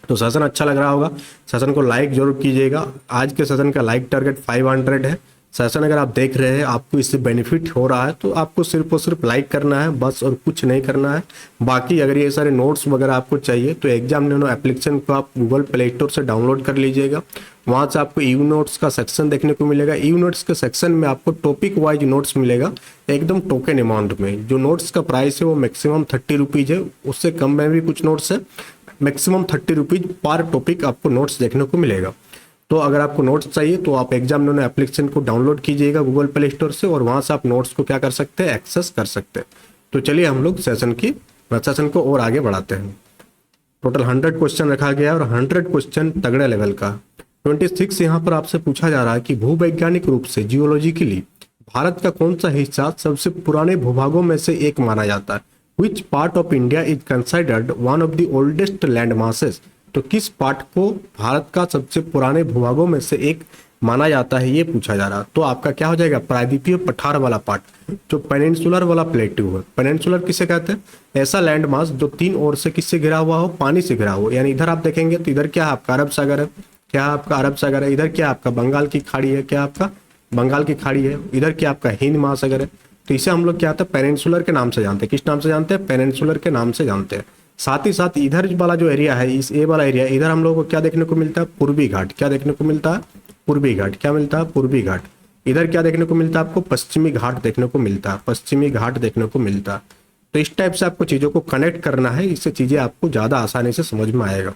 तो सेशन अच्छा लग रहा होगा, सेशन को लाइक जरूर कीजिएगा। आज के सेशन का लाइक टारगेट 500 है। सेशन अगर आप देख रहे हैं, आपको इससे बेनिफिट हो रहा है तो आपको सिर्फ और सिर्फ लाइक करना है बस, और कुछ नहीं करना है। बाकी अगर ये सारे नोट्स वगैरह आपको चाहिए तो एग्जाम नैनो एप्लीकेशन को आप गूगल प्ले स्टोर से डाउनलोड कर लीजिएगा। वहाँ से आपको यू नोट्स का सेक्शन देखने को मिलेगा। यू नोट्स के सेक्शन में आपको टॉपिक वाइज नोट्स मिलेगा एकदम टोकन अमाउंट में। जो नोट्स का प्राइस है वो मैक्सिमम 30 रुपीज़ है, उससे कम में भी कुछ नोट्स है। मैक्सिमम 30 रुपीज़ पर टॉपिक आपको नोट्स देखने को मिलेगा। तो अगर आपको नोट्स चाहिए तो आप एग्जाम नैनो एप्लीकेशन को डाउनलोड कीजिएगा गूगल प्ले स्टोर से, और वहाँ से आप नोट्स को क्या कर सकते हैं? एक्सेस कर सकते हैं। तो चलिए हम लोग सेशन को और आगे बढ़ाते हैं। टोटल 100 क्वेश्चन रखा गया और 100 क्वेश्चन तगड़े लेवल का। 26 यहाँ पर आपसे पूछा जा रहा है कि भूवैज्ञानिक रूप से जियोलॉजिकली भारत का कौन सा हिस्सा सबसे पुराने भूभागों में से एक माना जाता है? Which part of India is considered one of the oldest land masses? तो किस पार्ट को भारत का सबसे पुराने भूभागों में से एक माना जाता है, ये पूछा जा रहा। तो आपका क्या हो जाएगा? प्रायद्वीपीय पठार वाला पार्ट, जो पेनिनसुलर वाला प्लेट्यू है। पेनिनसुलर किसे कहते हैं? ऐसा लैंड मास जो तीन ओर से किससे घिरा हुआ हो? पानी से घिरा हो। यानी इधर आप देखेंगे तो इधर क्या है आपका? अरब सागर है। क्या आपका? अरब सागर है। इधर क्या आपका? बंगाल की खाड़ी है। क्या आपका? बंगाल की खाड़ी है। इधर क्या आपका? हिंद महासागर है। तो इसे हम लोग क्या होता है? पेनिनसुलर के नाम से जानते हैं। किस नाम से जानते हैं? पेनिनसुलर के नाम से जानते हैं। साथ ही साथ इधर वाला जो एरिया है, इस ए वाला एरिया, इधर हम लोगों को क्या देखने को मिलता है? पूर्वी घाट। क्या देखने को मिलता है? पूर्वी घाट। क्या मिलता है? पूर्वी घाट। इधर क्या देखने को मिलता है आपको? पश्चिमी घाट देखने को मिलता है। पश्चिमी घाट देखने को मिलता है। तो इस टाइप से आपको चीजों को कनेक्ट करना है, इससे चीजें आपको ज्यादा आसानी से समझ में आएगा।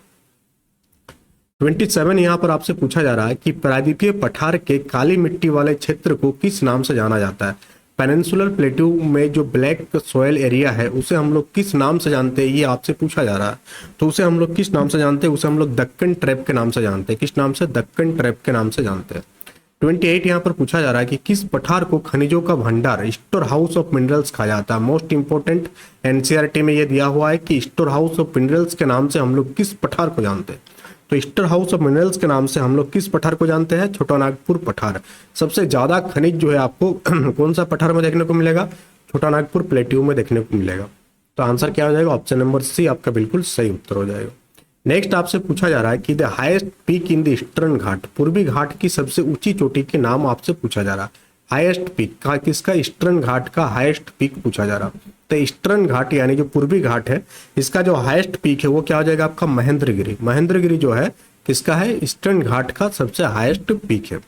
27 यहाँ पर आपसे पूछा जा रहा है कि प्रायद्वीपीय पठार के काली मिट्टी वाले क्षेत्र को किस नाम से जाना जाता है? पेनिनसुलर प्लेट्यू में जो ब्लैक सॉयल एरिया है उसे हम लोग किस नाम से जानते हैं, ये आपसे पूछा जा रहा है। तो उसे हम लोग किस नाम से जानते हैं, उसे हम लोग दक्कन ट्रैप के नाम से जानते हैं। किस नाम से? दक्कन ट्रैप के नाम से जानते हैं। 28 यहाँ पर पूछा जा रहा है कि किस पठार को खनिजों का भंडार, स्टोर हाउस ऑफ मिनरल्स कहा जाता है। मोस्ट इंपोर्टेंट, एनसीईआरटी में ये दिया हुआ है कि स्टोर हाउस ऑफ मिनरल्स के नाम से हम लोग किस पठार को जानते हैं। तो स्टोर हाउस ऑफ मिनरल्स के नाम से हम लोग किस पठार को जानते हैं? छोटा नागपुर पठार। सबसे ज्यादा खनिज जो है आपको कौन सा पठार में देखने को मिलेगा? छोटा नागपुर प्लेट्यू में देखने को मिलेगा। तो आंसर क्या हो जाएगा? ऑप्शन नंबर सी आपका बिल्कुल सही उत्तर हो जाएगा। नेक्स्ट आपसे पूछा जा रहा है कि the highest peak in the eastern Ghat, पूर्वी घाट की सबसे ऊंची चोटी के नाम आपसे पूछा जा रहा है। हाईएस्ट पीक का किसका? ईस्टर्न घाट का हाईएस्ट पीक पूछा जा रहा। तो ईस्टर्न घाट यानी जो पूर्वी घाट है, इसका जो हाईएस्ट पीक है वो क्या हो जाएगा आपका? महेंद्रगिरी। महेंद्रगिरी जो है किसका है? ईस्टर्न घाट का सबसे हाईएस्ट पीक है।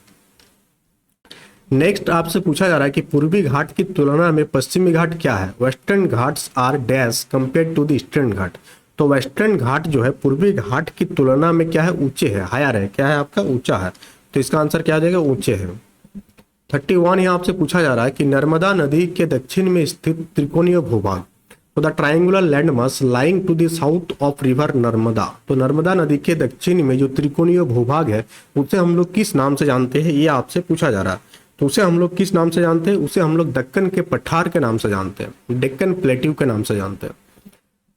नेक्स्ट आपसे पूछा जा रहा है कि पूर्वी घाट की तुलना में पश्चिमी घाट क्या है? Western ghats are dash compare to the eastern Ghat. तो वेस्टर्न घाट जो है पूर्वी घाट की तुलना में क्या है? ऊंचे है, हायर है। क्या है आपका? ऊंचा है। तो इसका आंसर क्या आ जाएगा? ऊंचे है। 31 यहाँ आपसे पूछा जा रहा है कि नर्मदा नदी के दक्षिण में स्थित त्रिकोणीय भूभाग, तो the triangular landmass lying to the south of river Narmada. तो नर्मदा नदी के दक्षिण में जो त्रिकोणीय भूभाग है उसे हम लोग किस नाम से जानते हैं, ये आपसे पूछा जा रहा है। तो उसे हम लोग किस नाम से जानते हैं? उसे हम लोग दक्कन के पठार के नाम से जानते हैं, डेक्कन प्लेट्यू के नाम से जानते हैं।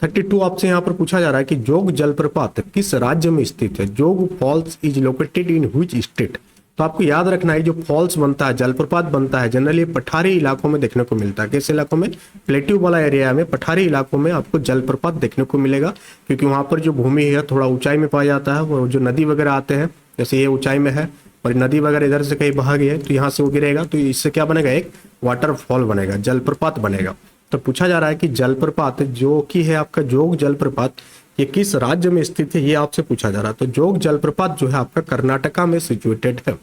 32 आपसे यहाँ पर पूछा जा रहा है कि जोग जलप्रपात किस राज्य में स्थित है? Jog falls is located in which state. तो आपको याद रखना है जो फॉल्स बनता है, जलप्रपात बनता है, जनरली पठारी इलाकों में देखने को मिलता है। किस इलाकों में? प्लेट्यू वाला एरिया में, पठारी इलाकों में आपको जलप्रपात देखने को मिलेगा, क्योंकि वहां पर जो भूमि है थोड़ा ऊंचाई में पाया जाता है। और जो नदी वगैरह आते हैं, जैसे ये ऊंचाई में है और नदी वगैरह इधर से कहीं बहा गई है, तो यहाँ से वो गिरेगा, तो इससे क्या बनेगा? एक वाटरफॉल बनेगा, जलप्रपात बनेगा। तो पूछा जा रहा है कि जलप्रपात जो कि है आपका जोग जलप्रपात, ये किस राज्य में स्थित है, ये आपसे पूछा जा रहा है। तो जोग जलप्रपात जो है आपका कर्नाटका में सिचुएटेड है।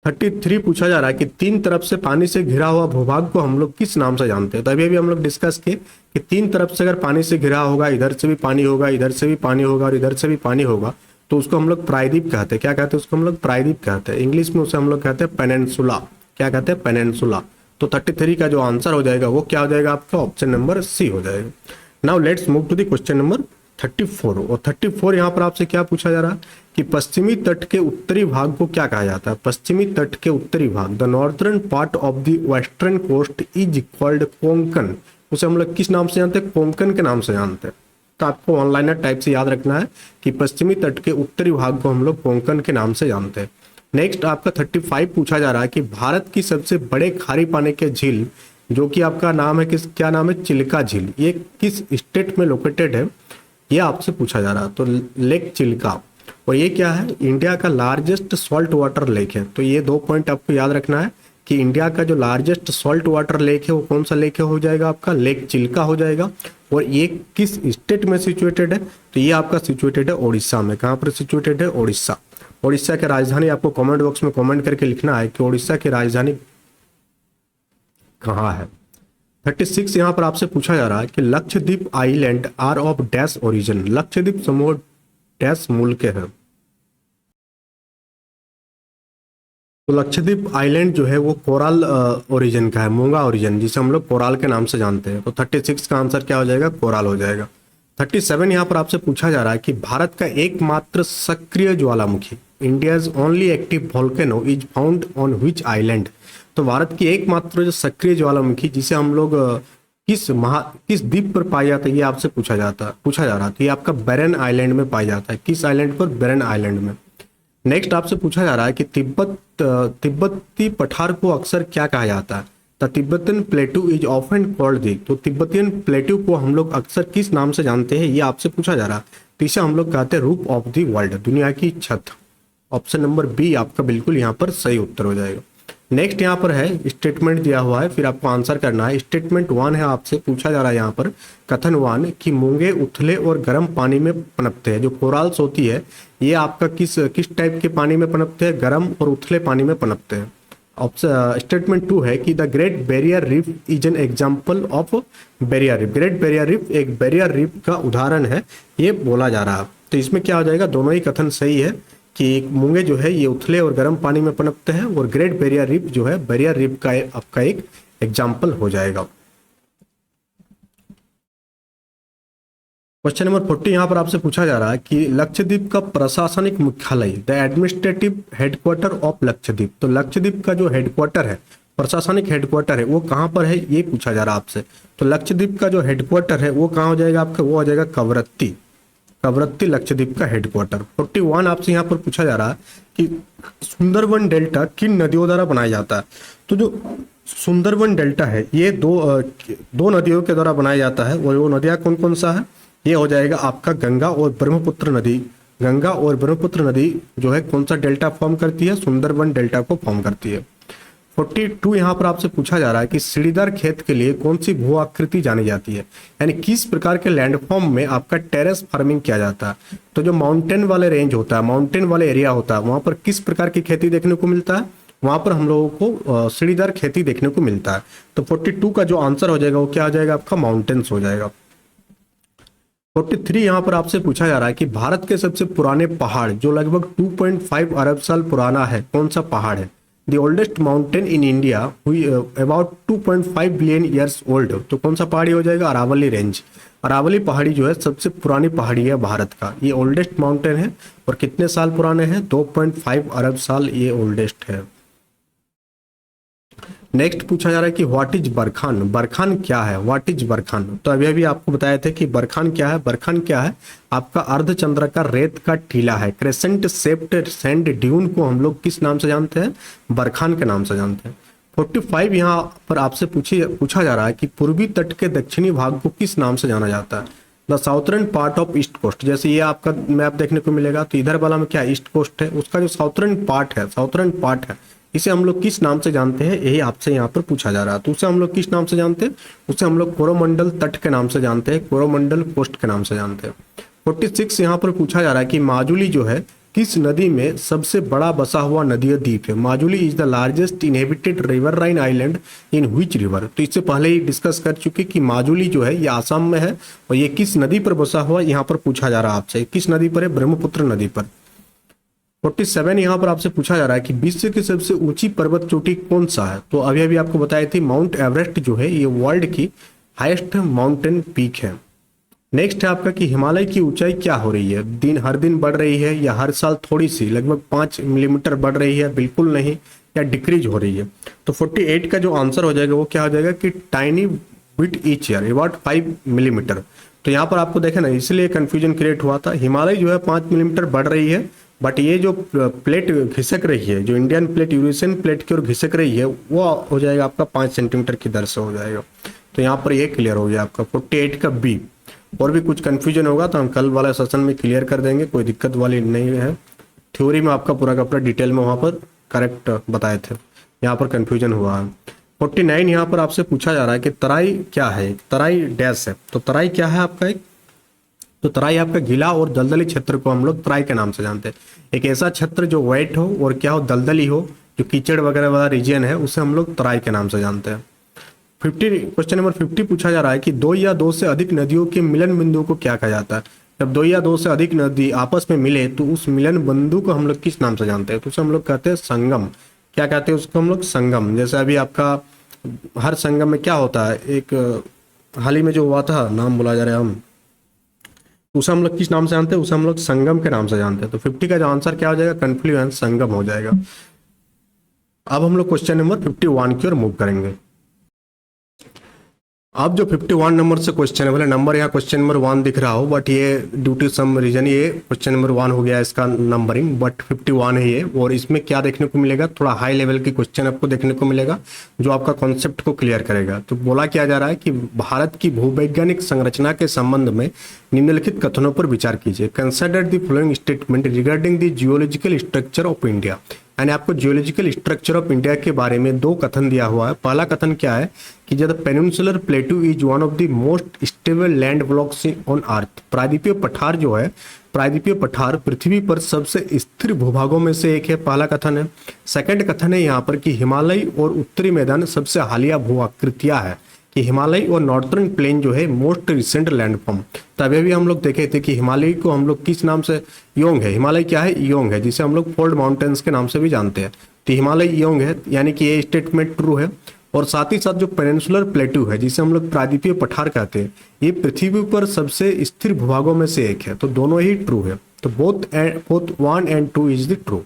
33 पूछा जा रहा है कि तीन तरफ से पानी से घिरा हुआ भूभाग को हम लोग किस नाम से जानते हैं। तो अभी हम लोग डिस्कस किए कि तीन तरफ से अगर पानी से घिरा होगा, इधर से भी पानी होगा, इधर से भी पानी होगा और इधर से भी पानी होगा, तो उसको हम लोग प्रायद्वीप कहते हैं। क्या कहते हैं? उसको हम लोग प्रायद्वीप कहते हैं। इंग्लिश में उसे हम लोग कहते हैं पेनिनसुला। क्या कहते हैं? पेनिनसुला। तो 33 का जो आंसर हो जाएगा वो क्या हो जाएगा आपका? ऑप्शन नंबर सी हो जाएगा। Now let's move to the question number 34। और 34 यहाँ पर आपसे क्या पूछा जा रहा है कि पश्चिमी तट के उत्तरी भाग को क्या कहा जाता है? पश्चिमी तट के उत्तरी भाग, the northern part of the western coast is called Konkan. उसे हम लोग किस नाम से जानते हैं? कोंकण के नाम से जानते हैं। तो आपको ऑनलाइनर टाइप से याद रखना है कि पश्चिमी तट के उत्तरी भाग को हम लोग कोंकण के नाम से जानते हैं। नेक्स्ट आपका 35 पूछा जा रहा है कि भारत की सबसे बड़े खारी पानी के झील, जो कि आपका नाम है किस, क्या नाम है? चिल्का झील, ये किस स्टेट में लोकेटेड है, ये आपसे पूछा जा रहा है। तो लेक चिल्का, और ये क्या है? इंडिया का लार्जेस्ट सॉल्ट वाटर लेक है। तो ये 2 पॉइंट आपको याद रखना है कि इंडिया का जो लार्जेस्ट सॉल्ट वाटर लेक है वो कौन सा लेक है? हो जाएगा आपका लेक चिल्का हो जाएगा। और ये किस स्टेट में सिचुएटेड है? तो ये आपका सिचुएटेड है उड़ीसा में। कहाँ पर सिचुएटेड है? उड़ीसा। उड़ीसा की राजधानी आपको कमेंट बॉक्स में कमेंट करके लिखना है कि उड़ीसा की राजधानी कहाँ है। 36 यहाँ पर आपसे पूछा जा रहा है कि Lakshadweep island are of dash origin. Lakshadweep समूह डैश मूल के है। तो लक्षद्वीप आइलैंड जो है वो कोराल ओरिजिन का है, मूंगा ओरिजिन, जिसे हम लोग कोराल के नाम से जानते हैं। तो 36 का आंसर क्या हो जाएगा? कोराल हो जाएगा। 37 यहाँ पर आपसे पूछा जा रहा है कि भारत का एकमात्र सक्रिय ज्वालामुखी, India's only active volcano is found on which island. तो भारत की एकमात्र जो सक्रिय ज्वालामुखी जिसे हम लोग किस द्वीप पर पाया जाता है, ये आपसे पूछा जा रहा था। ये आपका बेरन आइलैंड में पाया जाता है। किस आइलैंड पर? बेरन आइलैंड में। नेक्स्ट आपसे पूछा जा रहा है कि तिब्बती पठार को अक्सर क्या कहा जाता है? The Tibetan plateau is often called the. तो तिब्बतियन प्लेट्यू को हम लोग अक्सर किस नाम से जानते हैं, ये आपसे पूछा जा रहा है। तो इसे हम लोग कहते हैं रूफ ऑफ द वर्ल्ड, दुनिया की छत। ऑप्शन नंबर बी आपका बिल्कुल यहाँ पर सही उत्तर हो जाएगा। नेक्स्ट यहाँ पर है स्टेटमेंट दिया हुआ है, फिर आपको आंसर करना है। स्टेटमेंट 1 है, आपसे पूछा जा रहा है यहाँ पर कथन 1 कि मूंगे उथले और गर्म पानी में पनपते हैं। जो कोराल्स होती है ये आपका किस टाइप के पानी में पनपते हैं? गर्म और उथले पानी में पनपते हैं। स्टेटमेंट 2 है कि the great barrier reef is an example of barrier reef. Great barrier reef एक बैरियर रीफ का उदाहरण है, ये बोला जा रहा है। तो इसमें क्या हो जाएगा? दोनों ही कथन सही है कि मूंगे जो है ये उथले और गर्म पानी में पनपते हैं, और ग्रेट बैरियर रीफ जो है बैरियर रीफ का आपका एक एग्जाम्पल हो जाएगा। क्वेश्चन नंबर 40 यहाँ पर आपसे पूछा जा रहा है कि लक्षद्वीप का प्रशासनिक मुख्यालय, the administrative headquarter of Lakshadweep, तो लक्षद्वीप का जो हेडक्वार्टर है, प्रशासनिक हेडक्वार्टर है, वो कहाँ पर है ये पूछा जा रहा है आपसे। तो लक्षद्वीप का जो हेडक्वार्टर है वो कहाँ हो जाएगा आपका, वो हो जाएगा कवरत्ती, कवरत्ती लक्षद्वीप का हेडक्वार्टर। 41 आपसे यहाँ पर पूछा जा रहा है कि सुंदरबन डेल्टा किन नदियों द्वारा बनाया जाता है। तो जो सुंदरबन डेल्टा है ये दो नदियों के द्वारा बनाया जाता है, और वो नदियाँ कौन कौन सा है, ये हो जाएगा आपका गंगा और ब्रह्मपुत्र नदी। गंगा और ब्रह्मपुत्र नदी जो है कौन सा डेल्टा फॉर्म करती है, सुंदरबन डेल्टा को फॉर्म करती है। 42 यहाँ पर आपसे पूछा जा रहा है कि सीढ़ीदार खेत के लिए कौन सी भू आकृति जानी जाती है, यानी किस प्रकार के लैंडफॉर्म में आपका टेरेस फार्मिंग किया जाता है। तो जो माउंटेन वाले रेंज होता है, माउंटेन वाले एरिया होता है, वहां पर किस प्रकार की खेती देखने को मिलता है, वहां पर हम लोगों को सीढ़ीदार खेती देखने को मिलता है। तो 42 का जो आंसर हो जाएगा वो क्या हो जाएगा आपका, माउंटेन्स हो जाएगा। 43 यहाँ पर आपसे पूछा जा रहा है कि भारत के सबसे पुराने पहाड़ जो लगभग 2.5 अरब साल पुराना है, कौन सा पहाड़ है। The oldest mountain in India हुई अबाउट 2.5 बिलियन ईयर्स ओल्ड, तो कौन सा पहाड़ी हो जाएगा, अरावली रेंज। अरावली पहाड़ी जो है सबसे पुरानी पहाड़ी है भारत का, ये ओल्डेस्ट माउंटेन है, और कितने साल पुराने हैं, 2.5 अरब साल ये ओल्डेस्ट है। नेक्स्ट पूछा जा रहा है कि व्हाट इज बरखान, बरखान क्या है, व्हाट इज बरखान। तो अभी अभी आपको बताए थे कि बरखान क्या है। बरखान क्या है, आपका अर्धचंद्र का रेत का टीला है, क्रेसेंट शेप्ड सैंड ड्यून को हम लोग किस नाम से जानते हैं, बरखान के नाम से जानते हैं। 45 यहाँ पर आपसे पूछा जा रहा है कि पूर्वी तट के दक्षिणी भाग को किस नाम से जाना जाता है, the southern part of east coast. जैसे ये आपका मैप देखने को मिलेगा, तो इधर वाला में क्या ईस्ट कोस्ट है, उसका जो साउथर्न पार्ट है, इसे हम लोग किस नाम से जानते हैं, यही आपसे यहाँ पर पूछा जा रहा है। तो उसे हम लोग किस नाम से जानते हैं, उसे हम लोग कोरोमंडल तट के नाम से जानते हैं, कोरोमंडल कोस्ट के नाम से जानते हैं। 46 यहाँ पर पूछा जा रहा है कि माजुली जो है किस नदी में सबसे बड़ा बसा हुआ नदीय द्वीप है। Majuli is the largest inhabited riverine island in which river. तो इससे पहले ही डिस्कस कर चुके कि माजुली जो है ये आसाम में है, और ये किस नदी पर बसा हुआ यहाँ पर पूछा जा रहा है आपसे, किस नदी पर है, ब्रह्मपुत्र नदी पर। 47 यहाँ पर आपसे पूछा जा रहा है कि विश्व की सबसे ऊंची पर्वत चोटी कौन सा है। तो अभी अभी आपको बताई थी माउंट एवरेस्ट जो है ये वर्ल्ड की हाईएस्ट माउंटेन पीक है। नेक्स्ट है आपका कि हिमालय की ऊंचाई क्या हो रही है, हर दिन बढ़ रही है या हर साल थोड़ी सी लगभग 5 मिलीमीटर बढ़ रही है, बिल्कुल नहीं, या डिक्रीज हो रही है। तो 48 का जो आंसर हो जाएगा वो क्या हो जाएगा कि tiny bit each year about 5 millimetre. तो यहाँ पर आपको देखे ना, इसलिए कंफ्यूजन क्रिएट हुआ था। हिमालय जो है 5 मिलीमीटर बढ़ रही है, बट ये जो प्लेट घिसक रही है, जो इंडियन प्लेट यूरेशियन प्लेट की ओर घिसक रही है, वो हो जाएगा आपका 5 सेंटीमीटर की दर से हो जाएगा। तो यहाँ पर ये क्लियर हो गया आपका 48 का बी। और भी कुछ कंफ्यूजन होगा तो हम कल वाले सेशन में क्लियर कर देंगे, कोई दिक्कत वाली नहीं है। थ्योरी में आपका पूरा का पूरा डिटेल में वहाँ पर करेक्ट बताए थे, यहाँ पर कंफ्यूजन हुआ है। 49 यहाँ पर आपसे पूछा जा रहा है कि तराई क्या है, तराई डैश है। तो तराई क्या है आपका, एक तो तराई आपका गीला और दलदली क्षेत्र को हम लोग तराई के नाम से जानते हैं। एक ऐसा क्षेत्र जो वेट हो और क्या हो, दलदली हो, जो कीचड़ वगैरह वाला रीजन है, उसे हम लोग तराई के नाम से जानते हैं। क्वेश्चन नंबर 50 पूछा जा रहा है कि 2 या 2 से अधिक नदियों के मिलन बिंदु को क्या कहा जाता है। जब 2 या 2 से अधिक नदी आपस में मिले तो उस मिलन बिंदु को हम लोग किस नाम से जानते हैं, तो उसे हम लोग कहते हैं संगम। क्या कहते हैं उसको हम लोग, संगम। जैसे अभी आपका हर संगम में क्या होता है, एक हाल ही में जो हुआ था, नाम बोला जा रहा है हम, उसे हम लोग किस नाम से जानते हैं, उसे हम लोग संगम के नाम से जानते हैं। तो 50 का जो आंसर क्या हो जाएगा, कन्फ्लुएंस, संगम हो जाएगा। अब हम लोग क्वेश्चन नंबर 51 की ओर मूव करेंगे। अब जो 51 नंबर से क्वेश्चन है, बोले नंबर यहाँ क्वेश्चन नंबर 1 दिख रहा हो, बट ये ड्यू टू सम रीजन ये क्वेश्चन नंबर 1 हो गया इसका नंबरिंग, बट 51 है ये। और इसमें क्या देखने को मिलेगा, थोड़ा हाई लेवल की क्वेश्चन आपको देखने को मिलेगा जो आपका कॉन्सेप्ट को क्लियर करेगा। तो बोला क्या जा रहा है कि भारत की भूवैज्ञानिक संरचना के संबंध में निम्नलिखित कथनों पर विचार कीजिए। Consider the following statement regarding the geological structure of India. यानी आपको जियोलॉजिकल स्ट्रक्चर ऑफ इंडिया के बारे में 2 कथन दिया हुआ है। पहला कथन क्या है कि the peninsular प्लेटू is one of the most stable land blocks on earth. प्रायद्वीपीय पठार जो है, प्रायद्वीपीय पठार पृथ्वी पर सबसे स्थिर भूभागों में से एक है, पहला कथन है। सेकंड कथन है यहाँ पर कि हिमालय और उत्तरी मैदान सबसे हालिया भू आकृतियां है। कि हिमालय और नॉर्थर्न प्लेन जो है मोस्ट रिसेंट लैंडफॉर्म। तभी भी हम लोग देखे थे कि हिमालय को हम लोग किस नाम से, योंग है, हिमालय क्या है, योंग है, जिसे हम लोग फोल्ड माउंटेन्स के नाम से भी जानते हैं। तो हिमालय योंग है, यानी कि ये स्टेटमेंट ट्रू है। और साथ ही साथ जो पेनिनसुलर प्लेटू है, जिसे हम लोग प्रायद्वीपीय पठार कहते हैं, ये पृथ्वी पर सबसे स्थिर भूभागों में से एक है। तो दोनों ही ट्रू है। तो both 1 and 2 is the true.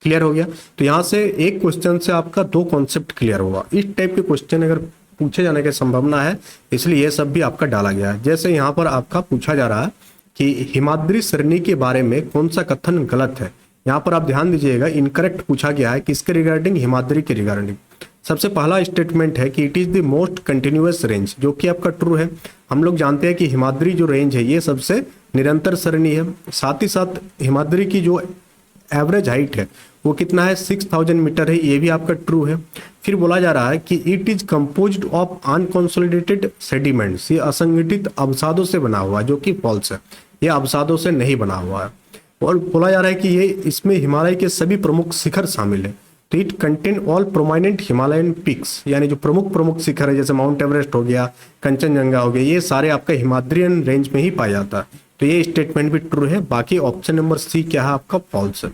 Clear हो गया। तो यहाँ से एक क्वेश्चन से आपका 2 कॉन्सेप्ट क्लियर होगा। इस टाइप के क्वेश्चन अगर पूछे जाने की संभावना है, इसलिए ये सब भी आपका डाला गया है। जैसे यहाँ पर आपका पूछा जा रहा है कि हिमाद्री श्रेणी के बारे में कौन सा कथन गलत है। यहाँ पर आप ध्यान दीजिएगा, इनकरेक्ट पूछा गया है किसके रिगार्डिंग, हिमाद्री के रिगार्डिंग। सबसे पहला स्टेटमेंट है कि it is the most continuous range, जो कि आपका ट्रू है। हम लोग जानते हैं कि हिमाद्री जो रेंज है ये सबसे निरंतर श्रेणी है। साथ ही साथ हिमाद्री की जो एवरेज हाइट है वो कितना है, 6000 मीटर है, ये भी आपका ट्रू है। फिर बोला जा रहा है कि it is composed of unconsolidated sediments, ये असंगठित अवसादों से बना हुआ है, जो कि फॉल्स है, ये अवसादों से नहीं बना हुआ है। और बोला जा रहा है कि ये इसमें हिमालय के सभी प्रमुख शिखर शामिल है। तो it contain all prominent Himalayan peaks, यानी जो प्रमुख शिखर है, जैसे माउंट एवरेस्ट हो गया, कंचनजंगा हो गया, ये सारे आपका हिमाद्रियन रेंज में ही पाया जाता है। तो ये स्टेटमेंट भी ट्रू है। बाकी ऑप्शन नंबर सी क्या है आपका, फॉल्स है।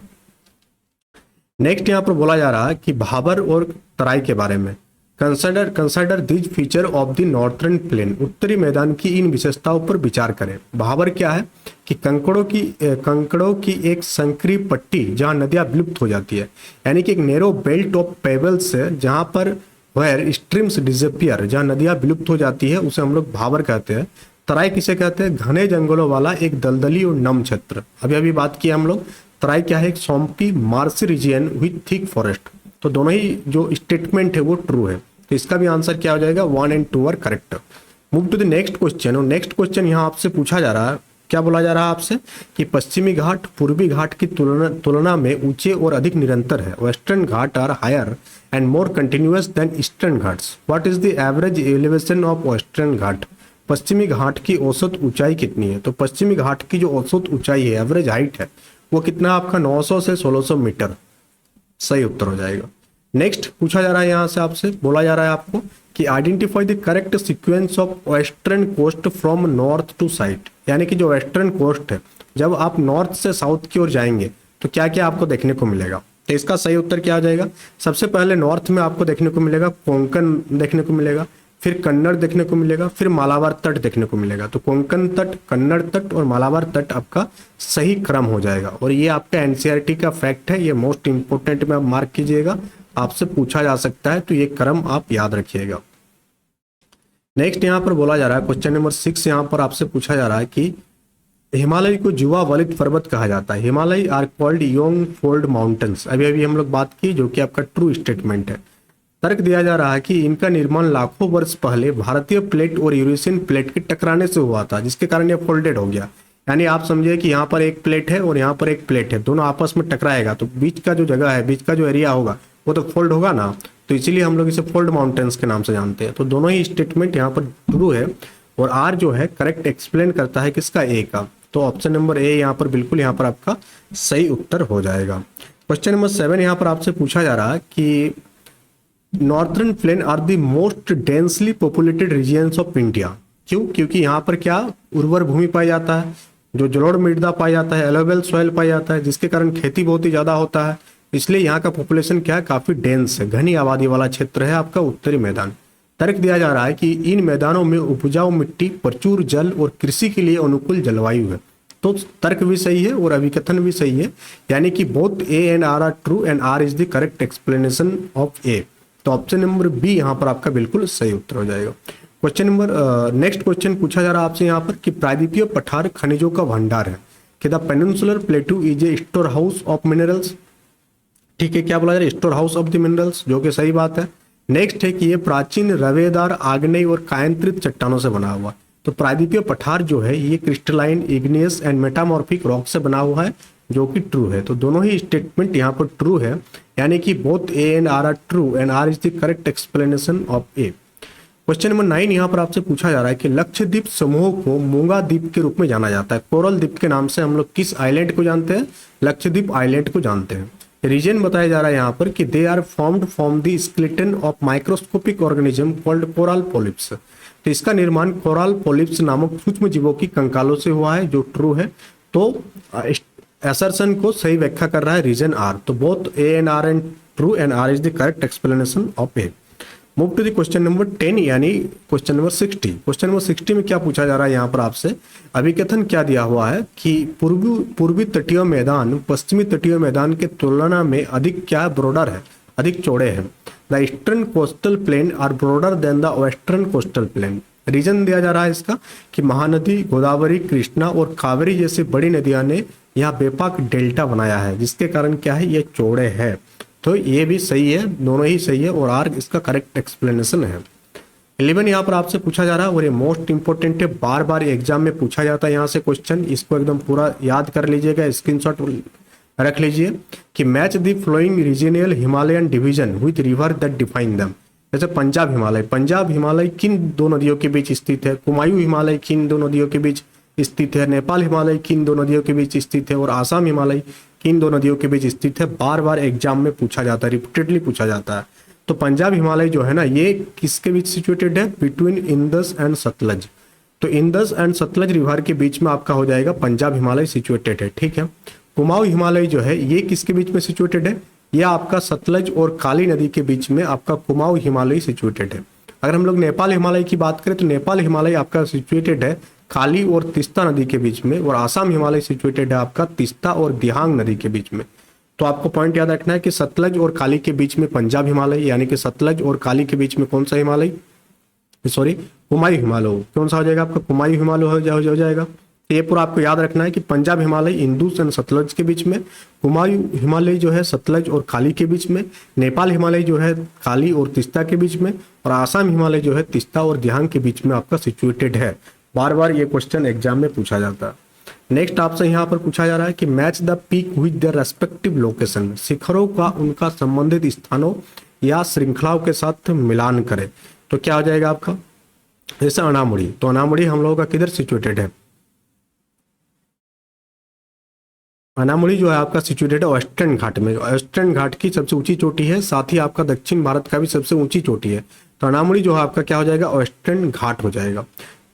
नेक्स्ट यहाँ पर बोला जा रहा है कि भाबर और तराई के बारे में, consider this feature of the northern plain, उत्तरी मैदान की इन विशेषताओं पर विचार करें। भाबर क्या है कि कंकड़ों की एक संकरी पट्टी जहां नदियां विलुप्त हो जाती है, यानी कि एक नैरो बेल्ट ऑफ पेबल्स है जहां पर वेयर स्ट्रीम्स डिसअपियर, जहां नदियां विलुप्त हो जाती है, उसे हम लोग भाबर कहते हैं। तराई किसे कहते हैं, घने जंगलों वाला एक दलदली और नम क्षेत्र। अभी बात की हम लोग, तराई क्या है, एक swampy marshy region with thick forest. तो दोनों ही जो स्टेटमेंट है वो ट्रू है। तो इसका भी आंसर क्या हो जाएगा, 1 and 2 are correct. Move to the next question. और नेक्स्ट क्वेश्चन यहाँ आपसे पूछा जा रहा है, क्या बोला जा रहा है आपसे कि पश्चिमी घाट पूर्वी घाट की तुलना में ऊंचे और अधिक निरंतर है। Western Ghat are higher and more continuous than Eastern Ghats. What is the average elevation of Western Ghat. पश्चिमी घाट की औसत ऊंचाई कितनी है। तो पश्चिमी घाट की जो औसत ऊंचाई है, एवरेज हाइट है, वो कितना आपका 900 से 1600 मीटर। सही उत्तर हो जाएगा। नेक्स्ट पूछा जा रहा है यहाँ से आपसे, बोला जा रहा है आपको कि identify the correct sequence of western coast from north to south, यानी कि जो वेस्टर्न कोस्ट है, जब आप नॉर्थ से साउथ की ओर जाएंगे तो क्या क्या आपको देखने को मिलेगा। तो इसका सही उत्तर क्या आ जाएगा, सबसे पहले नॉर्थ में आपको देखने को मिलेगा कोंकण देखने को मिलेगा, फिर कन्नड़ देखने को मिलेगा, फिर मालाबार तट देखने को मिलेगा। तो कोंकण तट, कन्नड़ तट और मालाबार तट आपका सही क्रम हो जाएगा। और ये आपका एनसीईआरटी का फैक्ट है, ये मोस्ट इंपोर्टेंट में आप मार्क कीजिएगा, आपसे पूछा जा सकता है, तो ये क्रम आप याद रखिएगा। नेक्स्ट यहाँ पर बोला जा रहा है, क्वेश्चन नंबर 6 यहाँ पर आपसे पूछा जा रहा है कि हिमालय को जुवा वलित पर्वत कहा जाता है। Himalaya are called young fold mountains. अभी हम लोग बात की, जो कि आपका ट्रू स्टेटमेंट है। तर्क दिया जा रहा है कि इनका निर्माण लाखों वर्ष पहले भारतीय प्लेट और यूरेशियन प्लेट के टकराने से हुआ था, जिसके कारण ये फोल्डेड हो गया। यानी आप समझिए कि यहाँ पर एक प्लेट है और यहाँ पर एक प्लेट है, दोनों आपस में टकराएगा, तो बीच का जो जगह है, बीच का जो एरिया होगा, वो तो फोल्ड होगा ना। तो इसीलिए हम लोग इसे फोल्ड माउंटेन्स के नाम से जानते हैं। तो दोनों ही स्टेटमेंट यहाँ पर ट्रू है। और आर जो है करेक्ट एक्सप्लेन करता है किसका, ए का। तो ऑप्शन नंबर ए यहाँ पर बिल्कुल यहाँ पर आपका सही उत्तर हो जाएगा। क्वेश्चन नंबर 7 यहाँ पर आपसे पूछा जा रहा है कि northern plain are the most densely populated regions of India. क्यों, क्योंकि यहाँ पर क्या उर्वर भूमि पाया जाता है, जो जलोढ़ मृदा पाया जाता है, एलोवेबल सॉइल पाया जाता है, जिसके कारण खेती बहुत ही ज्यादा होता है। इसलिए यहाँ का पॉपुलेशन क्या है, काफी डेंस है, घनी आबादी वाला क्षेत्र है आपका उत्तरी मैदान। तर्क दिया जा रहा है कि इन मैदानों में उपजाऊ मिट्टी, प्रचुर जल और कृषि के लिए अनुकूल जलवायु है। तो तर्क भी सही है और अभिकथन भी सही है, यानी कि both A and R are true and R is the correct explanation of A. तो ऑप्शन नंबर बी यहाँ पर आपका बिल्कुल सही उत्तर हो जाएगा। क्वेश्चन नंबर नेक्स्ट क्वेश्चन पूछा जा रहा है आपसे यहाँ पर कि प्रायद्वीपीय पठार खनिजों का भंडार है कि the peninsular प्लेटू is a store house of minerals. ठीक है, क्या बोला जा रहा है, store house of the minerals, जो कि सही बात है। नेक्स्ट है कि ये प्राचीन रवेदार, आग्नेय और कायांतरित चट्टानों से बना हुआ। तो प्रायद्वीपीय पठार जो है ये crystalline, igneous and metamorphic rock से बना हुआ है, जो कि ट्रू है। तो दोनों ही स्टेटमेंट यहाँ पर ट्रू है, यानी कि both A and R are true and R is the correct explanation of A. Question number 9 यहाँ पर आपसे पूछा जा रहा है कि लक्षद्वीप समूह को मूंगा द्वीप के रूप में जाना जाता है। कोरल द्वीप के नाम से हम लोग किस आइलैंड को जानते हैं, लक्षद्वीप आइलैंड को जानते हैं। रीजन बताया जा रहा है यहाँ पर कि they are formed from the skeleton of microscopic organism called coral polyps. तो इसका निर्माण कोरल पोलिप्स नामक सूक्ष्म जीवों की कंकालों से हुआ है, जो ट्रू है। तो असर्शन को सही व्याख्या कर रहा है रीजन आर। तो both A and R and true and R is the correct explanation of A. Move to the question number 10 यानी क्वेश्चन नंबर 60। क्वेश्चन नंबर 60 में क्या पूछा जा रहा है यहाँ पर आपसे, अभिकथन क्या दिया हुआ है कि पूर्वी तटीय मैदान पश्चिमी तटीय मैदान के तुलना में अधिक क्या ब्रॉडर है, अधिक चौड़े हैं। The eastern coastal plain are broader than the western coastal plain. Reason दिया जा रहा है इसका कि महानदी गोदावरी, कृष्णा और कावेरी जैसी बड़ी नदियां ने यहाँ व्यापक डेल्टा बनाया है, जिसके कारण क्या है, ये चौड़े है। तो ये भी सही है, दोनों ही सही है और आर इसका करेक्ट एक्सप्लेनेशन है। 11 यहाँ पर आपसे पूछा जा रहा है और ये मोस्ट इंपोर्टेंट है, बार बार एग्जाम में पूछा जाता है यहाँ से क्वेश्चन। इसको एकदम पूरा याद कर लीजिएगा, स्क्रीनशॉट रख लीजिए कि match the flowing regional Himalayan division with river that define दम। जैसे पंजाब हिमालय किन दो नदियों के बीच स्थित है, कुमायूं हिमालय किन दो नदियों के बीच स्थित है, नेपाल हिमालय किन दो नदियों के बीच स्थित है और आसाम हिमालय किन दो नदियों के बीच स्थित है। बार बार एग्जाम में पूछा जाता है, रिपीटेडली पूछा जाता है। तो पंजाब हिमालय जो है ना, ये किसके बीच सिचुएटेड है, बिटवीन इंदस एंड सतलज। तो इंदस एंड सतलज रिवर के बीच में आपका हो जाएगा पंजाब हिमालय सिचुएटेड है, ठीक है। कुमाऊं हिमालय जो है ये किसके बीच में सिचुएटेड है, यह आपका सतलज और काली नदी के बीच में आपका कुमाऊं हिमालय सिचुएटेड है। अगर हम लोग नेपाल हिमालय की बात करें तो नेपाल हिमालय आपका सिचुएटेड है काली और तीस्ता नदी के बीच में, और आसाम हिमालय सिचुएटेड है आपका तीस्ता और दिहांग नदी के बीच में। तो आपको पॉइंट याद रखना है कि सतलज और काली के बीच में पंजाब हिमालय, यानी कि सतलज और काली के बीच में कौन सा हिमालय, सॉरी कुमायूं हिमालय, कौन सा हो जाएगा आपका, कुमायूं हिमालय हो जाएगा। तो ये पूरा आपको याद रखना है कि पंजाब हिमालय इंदुस एंड सतलज के बीच में, कुमायूं हिमालय जो है सतलज और काली के बीच में, नेपाल हिमालय जो है काली और तीस्ता के बीच में, और आसाम हिमालय जो है तीस्ता और दिहांग के बीच में आपका सिचुएटेड है। बार बार ये क्वेश्चन एग्जाम में पूछा जाता है। नेक्स्ट आपसे यहाँ पर पूछा जा रहा है कि match the peak with their respective location. शिखरों का उनका संबंधित स्थानों या श्रृंखलाओं के साथ मिलान करें। तो क्या हो जाएगा आपका, जैसे अनामुड़ी, तो अनामुड़ी हम लोगों का किधर सिचुएटेड है, अनामुड़ी जो है आपका सिचुएटेड है वेस्टर्न घाट में। वेस्टर्न घाट की सबसे ऊंची चोटी है, साथ ही आपका दक्षिण भारत का भी सबसे ऊंची चोटी है। तो अनामुड़ी जो है आपका क्या हो जाएगा, वेस्टर्न घाट हो जाएगा।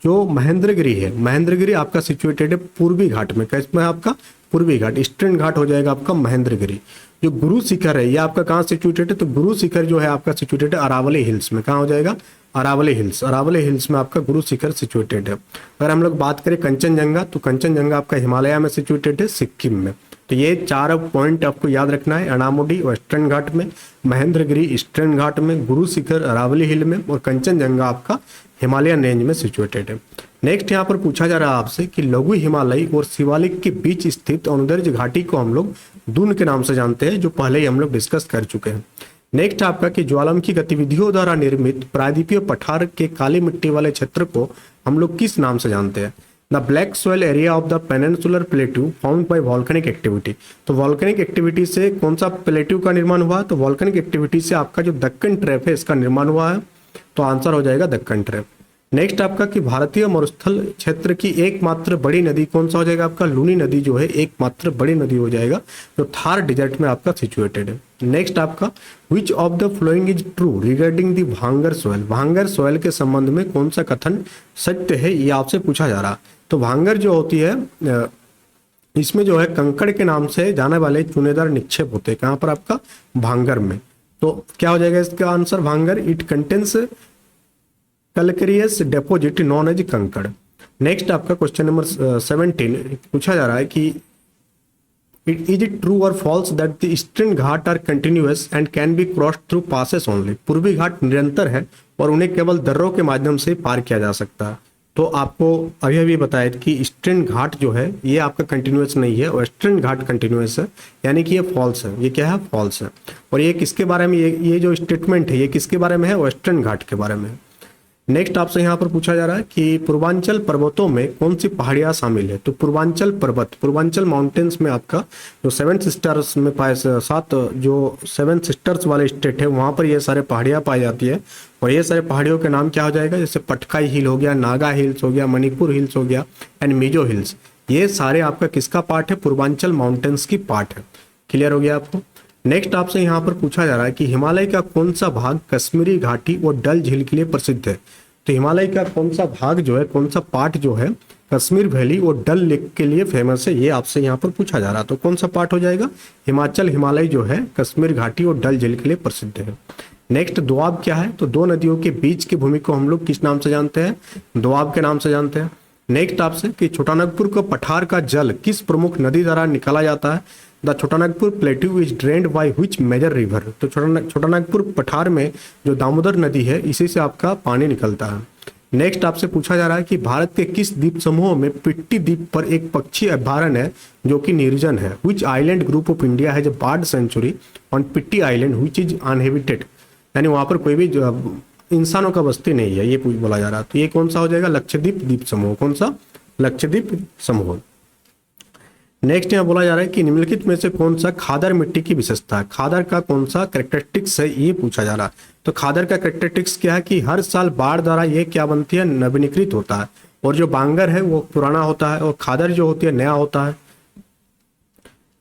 जो महेंद्रगिरी है, महेंद्रगिरी आपका सिचुएटेड है पूर्वी घाट में, कैसे आपका पूर्वी घाट, ईस्टर्न घाट हो जाएगा आपका महेंद्रगिरी। जो गुरु शिखर है ये आपका कहाँ सिचुएटेड है, तो गुरु शिखर जो है आपका सिचुएटेड है अरावली हिल्स में। कहाँ हो जाएगा, अरावली हिल्स में आपका गुरु शिखर सिचुएटेड है। अगर हम लोग बात करें कंचनजंगा, तो कंचनजंगा आपका हिमालय में सिचुएटेड है, सिक्किम में। तो ये 4 पॉइंट आपको याद रखना है, अनामुडी वेस्टर्न घाट में, महेंद्रगिरी ईस्टर्न घाट में, गुरु शिखर अरावली हिल में, और कंचनजंगा आपका हिमालयन रेंज में सिचुएटेड है। नेक्स्ट यहाँ पर पूछा जा रहा है आपसे कि लघु हिमालय और शिवालिक के बीच स्थित अनुदैर्ध्य घाटी को हम लोग दून के नाम से जानते हैं, जो पहले ही हम लोग डिस्कस कर चुके हैं। नेक्स्ट आपका कि ज्वालामुखी गतिविधियों द्वारा निर्मित प्रायद्वीपीय पठार के काली मिट्टी वाले क्षेत्र को हम लोग किस नाम से जानते हैं, the black soil area of the peninsular plateau found by volcanic activity. तो वॉल्केनिक एक्टिविटी से कौन सा प्लेट्यू का निर्माण हुआ, तो वॉल्केनिक एक्टिविटी से आपका जो दक्कन ट्रैप है इसका निर्माण हुआ है। तो आंसर हो जाएगा दक्कन ट्रैप। नेक्स्ट आपका कि भारतीय मरुस्थल क्षेत्र की एकमात्र बड़ी नदी कौन सा हो जाएगा आपका, लूनी नदी जो है एकमात्र बड़ी नदी हो जाएगा, जो थार डिजर्ट में आपका सिचुएटेड है। नेक्स्ट आपका विच of the following is true regarding the भांगर सोयल। भांगर सोयल के संबंध में कौन सा कथन सत्य है, ये आपसे पूछा जा रहा। तो भांगर जो होती है इसमें जो है कंकड़ के नाम से जाने वाले चुनेदार निक्षेप होते हैं, कहाँ पर आपका, भांगर में। तो क्या हो जाएगा इसका answer, bhangar. It contains calcareous deposit known as kankar. Next आपका क्वेश्चन नंबर 17 पूछा जा रहा है कि इज इट ट्रू और false that the eastern Ghat are continuous and can be crossed through passes only. पूर्वी घाट निरंतर है और उन्हें केवल दर्रों के माध्यम से पार किया जा सकता है। तो आपको अभी अभी बताया कि ईस्टर्न घाट जो है ये आपका कंटिन्यूअस नहीं है, वेस्टर्न घाट कंटिन्यूअस है, यानी कि ये फॉल्स है। ये क्या है, फॉल्स है। और ये किसके बारे में, ये जो स्टेटमेंट है ये किसके बारे में है, वेस्टर्न घाट के बारे में है। नेक्स्ट आपसे यहाँ पर पूछा जा रहा है कि पूर्वांचल पर्वतों में कौन सी पहाड़ियाँ शामिल है। तो पूर्वांचल पर्वत, पूर्वांचल माउंटेन्स में आपका जो 7 सिस्टर्स में पाए 7 जो 7 सिस्टर्स वाले स्टेट है वहाँ पर ये सारे पहाड़ियाँ पाई जाती है। और ये सारे पहाड़ियों के नाम क्या हो जाएगा, जैसे पटकाई हिल हो गया, नागा हिल्स हो गया, मणिपुर हिल्स हो गया एंड मिजो हिल्स। ये सारे आपका किसका पार्ट है, पूर्वांचल माउंटेन्स की पार्ट है। क्लियर हो गया आपको। नेक्स्ट आपसे यहाँ पर पूछा जा रहा है कि हिमालय का कौन सा भाग कश्मीरी घाटी और डल झील के लिए प्रसिद्ध है। तो हिमालय का कौन सा भाग जो है, कौन सा पार्ट जो है कश्मीर वैली और डल लेक के लिए फेमस है, ये आपसे यहाँ पर पूछा जा रहा है। तो कौन सा पार्ट हो जाएगा, हिमाचल हिमालय जो है कश्मीर घाटी और डल झील के लिए प्रसिद्ध है। नेक्स्ट दोआब क्या है, तो दो नदियों के बीच की भूमि को हम लोग किस नाम से जानते हैं, दोआब के नाम से जानते हैं। नेक्स्ट आपसे कि छोटानागपुर को पठार का जल किस प्रमुख नदी द्वारा निकाला जाता है, the Chotanagpur plateau is drained by which major river. तो छोटानागपुर पठार में जो दामोदर नदी है इसी से आपका पानी निकलता है। नेक्स्ट आपसे पूछा जा रहा है कि भारत के किस द्वीप समूह में पिट्टी द्वीप पर एक पक्षी अभ्यारण्य है जो कि निर्जन है, which island group of India है जो bird sanctuary on Pitti island which is uninhabited, यानी वहां पर कोई भी इंसानों का बस्ती नहीं है, ये बोला जा रहा है। तो ये कौन सा हो जाएगा, लक्षद्वीप द्वीप समूह। कौन सा, लक्षद्वीप समूह। नेक्स्ट यहाँ बोला जा रहा है कि निम्नलिखित में से कौन सा खादर मिट्टी की विशेषता है, खादर का कौन सा कैरेक्टरिस्टिक्स है, ये पूछा जा रहा है। तो खादर का कैरेक्टरिस्टिक्स क्या है कि हर साल बाढ़ द्वारा ये क्या बनती है, नवीनीकृत होता है, और जो बांगर है वो पुराना होता है और खादर जो होती है नया होता है।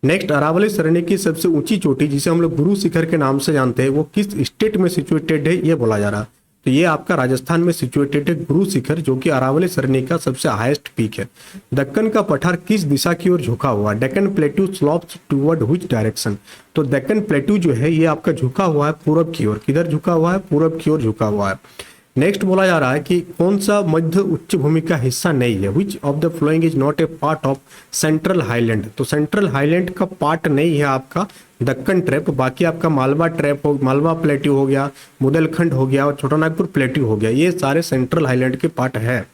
नेक्स्ट अरावली श्रेणी की सबसे ऊंची चोटी जिसे हम लोग गुरु शिखर के नाम से जानते हैं वो किस स्टेट में सिचुएटेड है, ये बोला जा रहा है। तो ये आपका राजस्थान में सिचुएटेड है गुरु शिखर, जो कि अरावली श्रेणी का सबसे हाईएस्ट पीक है। दक्कन का पठार किस दिशा की ओर झुका हुआ, Deccan plateau slopes toward which direction. तो डेक्कन प्लेट्यू जो है ये आपका झुका हुआ है पूरब की ओर, किधर झुका हुआ है, पूरब की ओर झुका हुआ है। नेक्स्ट बोला जा रहा है कि कौन सा मध्य उच्च भूमि का हिस्सा नहीं है, विच of the following is not a part of central highland. तो सेंट्रल हाईलैंड का पार्ट नहीं है आपका दक्कन ट्रैप, बाकी आपका मालवा ट्रैप हो, मालवा प्लेट्यू हो गया, बुंदेलखंड हो गया और छोटानागपुर प्लेट्यू हो गया, ये सारे सेंट्रल हाईलैंड के पार्ट है।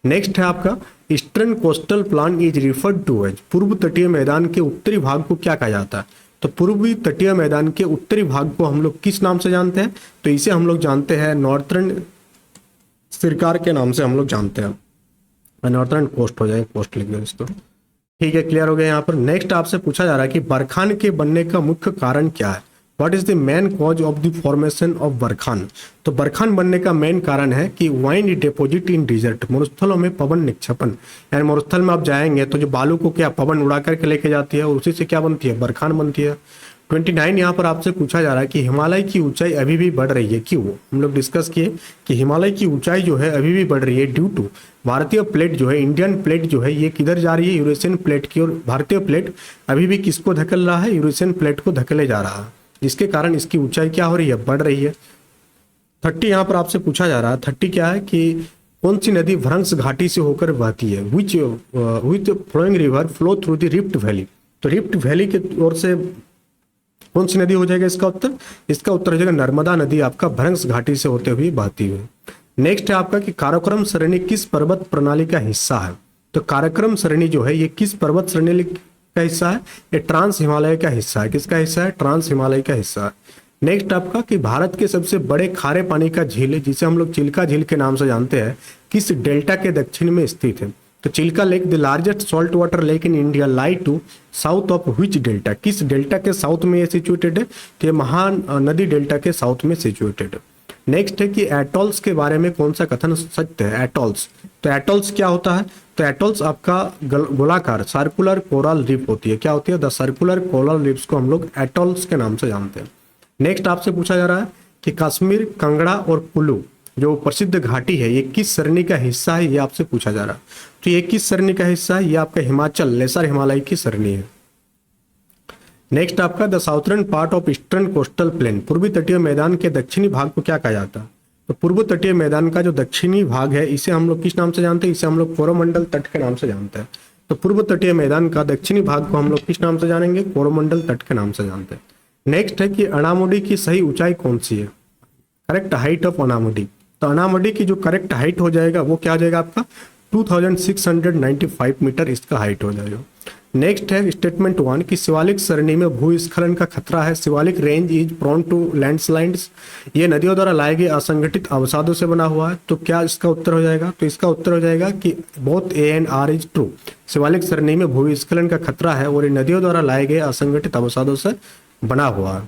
नेक्स्ट है आपका eastern coastal plain is referred to as, पूर्व तटीय मैदान के उत्तरी भाग को क्या कहा जाता है। तो पूर्वी तटीय मैदान के उत्तरी भाग को हम लोग किस नाम से जानते हैं, तो इसे हम लोग जानते हैं नॉर्थर्न सरकार के नाम से हम लोग जानते हैं, नॉर्थर्न कोस्ट हो जाए, कोस्ट लिख दो इसको। ठीक है, क्लियर हो गया यहाँ पर। नेक्स्ट आपसे पूछा जा रहा है कि बरखान के बनने का मुख्य कारण क्या है, what is the main cause of the formation of barchan. तो बरखान बनने का मेन कारण है कि वाइंड डिपोजिट इन डिजर्ट, मरुस्थलों में पवन निक्षेपण, यानी मरुस्थल में आप जाएंगे तो जो बालू को क्या पवन उड़ा करके लेके जाती है और उसी से क्या बनती है, बरखान बनती है। 29 यहाँ पर आपसे पूछा जा रहा है कि हिमालय की ऊंचाई अभी भी बढ़ रही है, क्यों। हम लोग डिस्कस किए कि हिमालय की ऊंचाई जो है अभी भी बढ़ रही है ड्यू टू भारतीय प्लेट जो है, इंडियन प्लेट जो है ये किधर जा रही है, यूरेशियन प्लेट की ओर। भारतीय प्लेट अभी भी किसको धकेल रहा है, यूरेशियन प्लेट को धकेले जा रहा है, जिसके कारण इसकी ऊंचाई क्या हो रही है, बढ़ रही है। 30 यहाँ पर आपसे पूछा जा रहा है, 30 क्या है कि कौन सी नदी भ्रंश घाटी से होकर बहती है, which flowing river flow through the rift valley. तो रिफ्ट वैली की ओर से कौन सी नदी हो जाएगा इसका उत्तर, इसका उत्तर हो जाएगा नर्मदा नदी, आपका भ्रंश घाटी से होते हुए बहती हुई। नेक्स्ट है आपका कि काराकोरम श्रेणी किस पर्वत प्रणाली का हिस्सा है। तो काराकोरम श्रेणी जो है ये किस पर्वत श्रेणी का हिस्सा है, ये ट्रांस हिमालय का हिस्सा है। किसका हिस्सा है, ट्रांस हिमालय का हिस्सा है। नेक्स्ट आपका कि भारत के सबसे बड़े खारे पानी का झील है जिसे हम लोग चिल्का झील के नाम से जानते हैं, किस डेल्टा के दक्षिण में स्थित है। तो Chilka lake the largest salt water lake in India lie to south of which delta, किस डेल्टा के साउथ में ये सिचुएटेड है, तो ये महान नदी डेल्टा के साउथ में सिचुएटेड है। नेक्स्ट है कि एटॉल्स के बारे में कौन सा कथन सत्य है, एटॉल्स। तो एटॉल्स क्या होता है, तो एटॉल्स आपका गोलाकार सर्कुलर कोरल रीफ होती है, क्या होती है, द सर्कुलर कोरल रीफ्स को हम लोग एटॉल्स के नाम से जानते हैं। नेक्स्ट आपसे पूछा जा रहा है कि कश्मीर, कांगड़ा और कुल्लू जो प्रसिद्ध घाटी है ये किस श्रेणी का हिस्सा है, ये आपसे पूछा जा रहा है। तो ये किस श्रेणी का हिस्सा है, ये आपका हिमाचल लेसर हिमालय की श्रेणी है। नेक्स्ट आपका the southern part of eastern coastal plane, पूर्वी तटीय मैदान के दक्षिणी भाग को क्या कहा जाता है। तो पूर्व तटीय मैदान का जो दक्षिणी भाग है इसे हम लोग किस नाम से जानते हैं, इसे हम लोग कोरोमंडल तट के नाम से जानते हैं। तो पूर्व तटीय मैदान का दक्षिणी भाग को हम लोग किस नाम से जानेंगे, कोरोमंडल तट के नाम से जानते हैं। नेक्स्ट है कि अनामुडी की सही ऊंचाई कौन सी है, करेक्ट हाइट ऑफ अनामुडी। तो अनामुडी की जो करेक्ट हाइट हो जाएगा वो क्या हो जाएगा आपका 2695 मीटर इसका हाइट हो जाएगा। नेक्स्ट है स्टेटमेंट 1 कि शिवालिक श्रेणी में भूस्खलन का खतरा है, Shivalik range is prone to landslides, ये नदियों द्वारा लाए गए असंगठित अवसादों से बना हुआ है। तो क्या इसका उत्तर हो जाएगा, तो इसका उत्तर हो जाएगा कि both A and R is true, Shivalik श्रेणी में भूस्खलन का खतरा है और ये नदियों द्वारा लाए गए असंगठित अवसादों से बना हुआ है।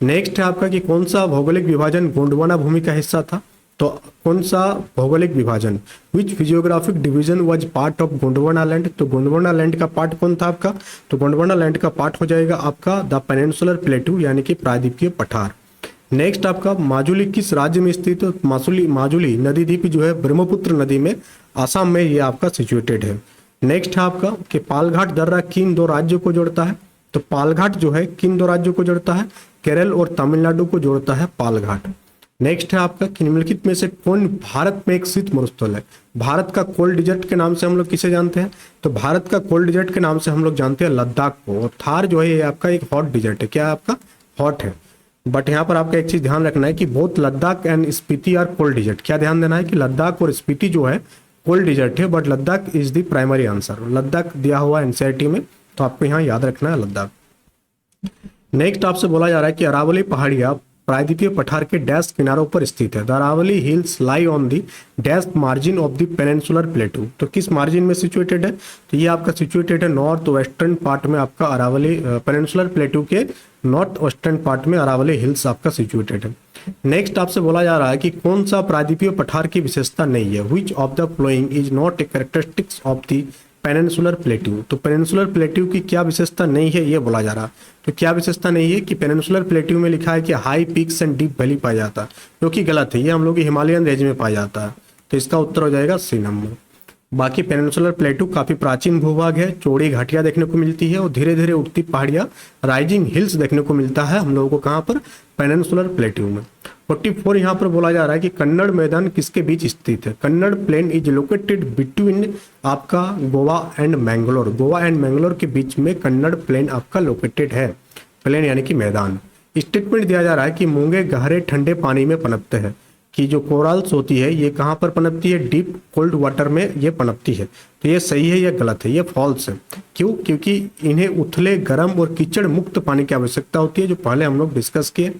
नेक्स्ट है आपका कि कौन सा भौगोलिक विभाजन गोंडवाना भूमि का हिस्सा था। तो कौन सा भौगोलिक विभाजन, which physiographic division was part of Gondwana land. तो गोंडवाना लैंड का पार्ट कौन था आपका, तो गोंडवाना लैंड का पार्ट हो जाएगा आपका द पेनिनसुलर प्लेटू यानी कि प्रायद्वीपीय पठार। नेक्स्ट आपका माजुली किस राज्य में स्थित है? माजुली माजुली नदी द्वीप जो है ब्रह्मपुत्र नदी में आसाम में ये आपका सिचुएटेड है। नेक्स्ट है आपका कि पालघाट दर्रा किन दो राज्यों को जोड़ता है? तो पालघाट जो है किन दो राज्यों को जोड़ता है? केरल और तमिलनाडु को जोड़ता है पालघाट। नेक्स्ट है आपका कि निम्नलिखित में से कौन भारत में एक शीत मरुस्थल है? भारत का कोल्ड डिजर्ट के नाम से हम लोग किसे जानते हैं? तो भारत का कोल्ड डिजर्ट के नाम से हम लोग जानते हैं लद्दाख को। और थार जो है ये आपका एक हॉट डिजर्ट है। क्या है आपका? हॉट है। बट यहाँ पर आपका एक चीज ध्यान रखना है कि both Ladakh and Spiti are cold desert. क्या ध्यान देना है कि लद्दाख और स्पीति जो है कोल्ड डिजर्ट है, but Ladakh is the primary answer. Ladakh दिया हुआ एनसीईआरटी में, तो आपको यहाँ याद रखना है लद्दाख। नेक्स्ट आपसे बोला जा रहा है कि अरावली पहाड़ियां प्रायद्वीपीय पठार के डैश किनारों पर स्थित है। The Aravalli hills lie on the dash margin of the peninsular plateau. तो किस मार्जिन में सिचुएटेड है? तो ये आपका सिचुएटेड है नॉर्थ वेस्टर्न पार्ट में। आपका अरावली पेनिनसुलर प्लेटू के नॉर्थ वेस्टर्न पार्ट में अरावली हिल्स आपका सिचुएटेड है। नेक्स्ट आपसे बोला जा रहा है कि कौन सा प्रायद्वीपीय पठार की विशेषता नहीं है? Which of the following is not a characteristics of the peninsular plateau. तो पेनिनसुलर प्लेट्यू की क्या विशेषता नहीं है ये बोला जा रहा है। तो क्या विशेषता नहीं है कि पेनिनसुलर प्लेट्यू में लिखा है कि high peaks and deep valley पाया जाता है, जो कि गलत है। ये हम लोग की हिमालयन रेंज में पाया जाता है। तो इसका उत्तर हो जाएगा सी नंबर। बाकी पेनिनसुलर प्लेट्यू काफी प्राचीन भूभाग है, चौड़ी घाटियां देखने को मिलती है और धीरे धीरे उठती पहाड़ियां राइजिंग हिल्स देखने को मिलता है हम लोगों को। कहाँ पर? पेनिनसुलर प्लेट्यू में। 44 यहाँ पर बोला जा रहा है कि कन्नड़ मैदान किसके बीच स्थित है? Kannada plain is located between आपका गोवा एंड मैंगलोर। गोवा एंड मैंगलोर के बीच में कन्नड़ प्लेन आपका लोकेटेड है। प्लेन यानी कि मैदान। स्टेटमेंट दिया जा रहा है कि मूंगे गहरे ठंडे पानी में पनपते हैं। कि जो कोरल्स होती है ये कहाँ पर पनपती है? डीप कोल्ड वाटर में ये पनपती है। तो ये सही है या गलत है? ये फॉल्स है। क्यों? क्योंकि इन्हें उथले, गर्म और कीचड़ मुक्त पानी की आवश्यकता होती है, जो पहले हम लोग डिस्कस किए।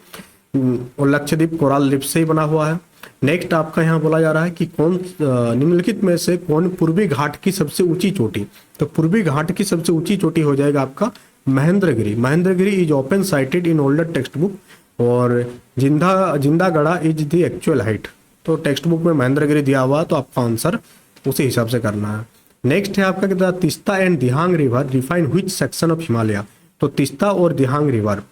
और लक्षद्वीप कोरल रीफ से ही बना हुआ है। नेक्स्ट आपका यहाँ बोला जा रहा है कि कौन निम्नलिखित में से कौन पूर्वी घाट की सबसे ऊंची चोटी? तो पूर्वी घाट की सबसे ऊंची चोटी हो जाएगा आपका Mahendragiri. Mahendragiri is open cited in older text book और जिंदागढ़ा इज द एक्चुअल हाइट। तो टेक्स्ट बुक में महेंद्रगिरी दिया हुआ, तो आपका आंसर उसी हिसाब से करना है। नेक्स्ट है आपका कि Teesta and Dihang river define which section of Himalaya. तो तीस्ता और दिहांग रिवर,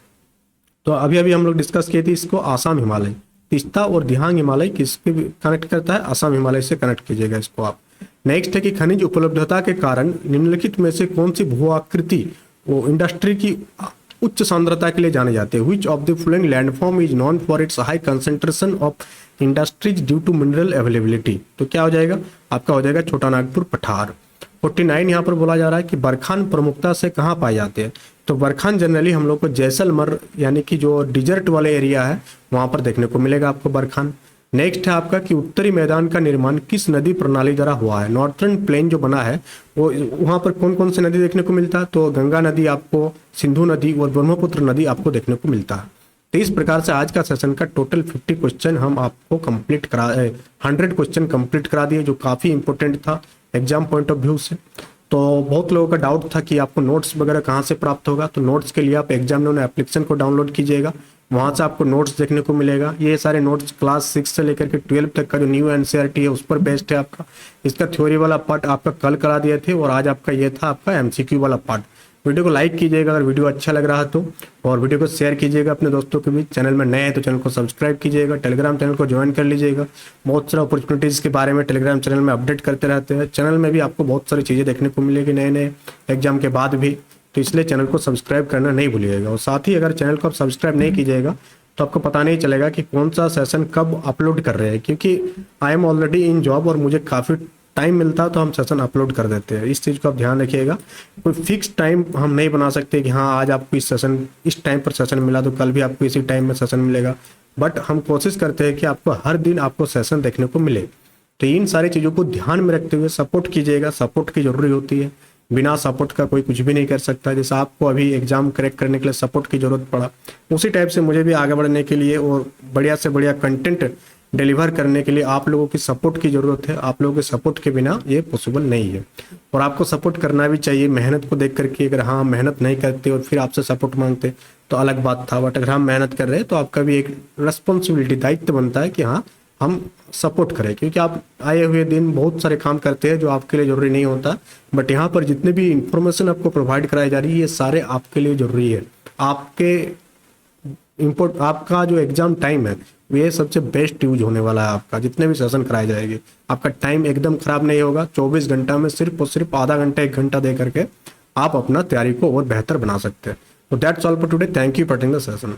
तो अभी अभी हम लोग डिस्कस किए थे इसको, आसाम हिमालय। तीस्ता और दिहांग हिमालय किसके कनेक्ट करता है? आसाम हिमालय से कनेक्ट कीजिएगा इसको आप। नेक्स्ट है कि खनिज उपलब्धता के कारण निम्नलिखित में से कौन सी भू आकृति वो इंडस्ट्री की उच्च सांद्रता के लिए जाने जाते हैं? Which of the following landform is known for its high concentration of industries due to mineral availability. तो क्या हो जाएगा? आपका हो जाएगा छोटा नागपुर पठार। 49 यहाँ पर बोला जा रहा है कि बरखान प्रमुखता से कहाँ पाए जाते हैं? तो बरखान जनरली हम लोग को जैसलमेर यानी कि जो डिजर्ट वाले एरिया है वहां पर देखने को मिलेगा आपको बरखान। नेक्स्ट है आपका कि उत्तरी मैदान का निर्माण किस नदी प्रणाली द्वारा हुआ है? नॉर्थर्न प्लेन जो बना है वो वहां पर कौन कौन सी नदी देखने को मिलता है? तो गंगा नदी आपको, सिंधु नदी और ब्रह्मपुत्र नदी आपको देखने को मिलता है। तो इस प्रकार से आज का सेशन का टोटल 50 क्वेश्चन हम आपको कंप्लीट करा 100 क्वेश्चन कंप्लीट करा दिए, जो काफी इंपॉर्टेंट था एग्जाम पॉइंट ऑफ व्यू से। तो बहुत लोगों का डाउट था कि आपको नोट्स वगैरह कहाँ से प्राप्त होगा। तो नोट्स के लिए आप एग्जामिनर एप्लीकेशन को डाउनलोड कीजिएगा, वहाँ से आपको नोट्स देखने को मिलेगा। ये सारे नोट्स क्लास 6 से लेकर के 12 तक का जो न्यू एनसीईआरटी है उस पर बेस्ड है आपका। इसका थ्योरी वाला पार्ट आपका कल करा दिए थे और आज आपका ये था आपका एमसीक्यू वाला पार्ट। वीडियो को लाइक कीजिएगा अगर वीडियो अच्छा लग रहा तो, और वीडियो को शेयर कीजिएगा अपने दोस्तों के बीच। चैनल में नए हैं तो चैनल को सब्सक्राइब कीजिएगा, टेलीग्राम चैनल को ज्वाइन कर लीजिएगा। बहुत सारे अपॉर्चुनिटीज़ के बारे में टेलीग्राम चैनल में अपडेट करते रहते हैं। चैनल में भी आपको बहुत सारी चीज़ें देखने को मिलेगी नए नए एग्जाम के बाद भी, तो इसलिए चैनल को सब्सक्राइब करना नहीं भूलिएगा। और साथ ही अगर चैनल को आप सब्सक्राइब नहीं कीजिएगा तो आपको पता नहीं चलेगा कि कौन सा सेशन कब अपलोड कर रहे हैं, क्योंकि I am already in job और मुझे काफ़ी टाइम मिलता है तो हम सेशन अपलोड कर देते हैं। इस चीज़ को आप ध्यान रखिएगा। कोई फिक्स टाइम हम नहीं बना सकते कि हाँ आज आपको इस टाइम पर सेशन मिला तो कल भी आपको इसी टाइम में सेशन मिलेगा, बट हम कोशिश करते हैं कि आपको हर दिन आपको सेशन देखने को मिले। तो इन सारी चीज़ों को ध्यान में रखते हुए सपोर्ट कीजिएगा। सपोर्ट की जरूरी होती है, बिना सपोर्ट का कोई कुछ भी नहीं कर सकता। जैसे आपको अभी एग्जाम क्रैक करने के लिए सपोर्ट की जरूरत पड़ा, उसी टाइप से मुझे भी आगे बढ़ने के लिए और बढ़िया से बढ़िया कंटेंट डिलीवर करने के लिए आप लोगों की सपोर्ट की जरूरत है। आप लोगों के सपोर्ट के बिना ये पॉसिबल नहीं है, और आपको सपोर्ट करना भी चाहिए मेहनत को देख करके। अगर हाँ मेहनत नहीं करते और फिर आपसे सपोर्ट मांगते तो अलग बात था, बट अगर हम मेहनत कर रहे हैं तो आपका भी एक रिस्पॉन्सिबिलिटी, दायित्व बनता है कि हाँ हम सपोर्ट करें, क्योंकि आप आए हुए दिन बहुत सारे काम करते हैं जो आपके लिए जरूरी नहीं होता। बट यहाँ पर जितने भी इंफॉर्मेशन आपको प्रोवाइड कराई जा रही है ये सारे आपके लिए जरूरी है। आपके इम्पोर्ट आपका जो एग्जाम टाइम है ये सबसे बेस्ट यूज होने वाला है आपका, जितने भी सेशन कराए जाएंगे आपका टाइम एकदम खराब नहीं होगा। 24 घंटा में सिर्फ और सिर्फ आधा घंटा 1 घंटा दे करके आप अपना तैयारी को और बेहतर बना सकते हैं। तो that's all for today, thank you for attending the session.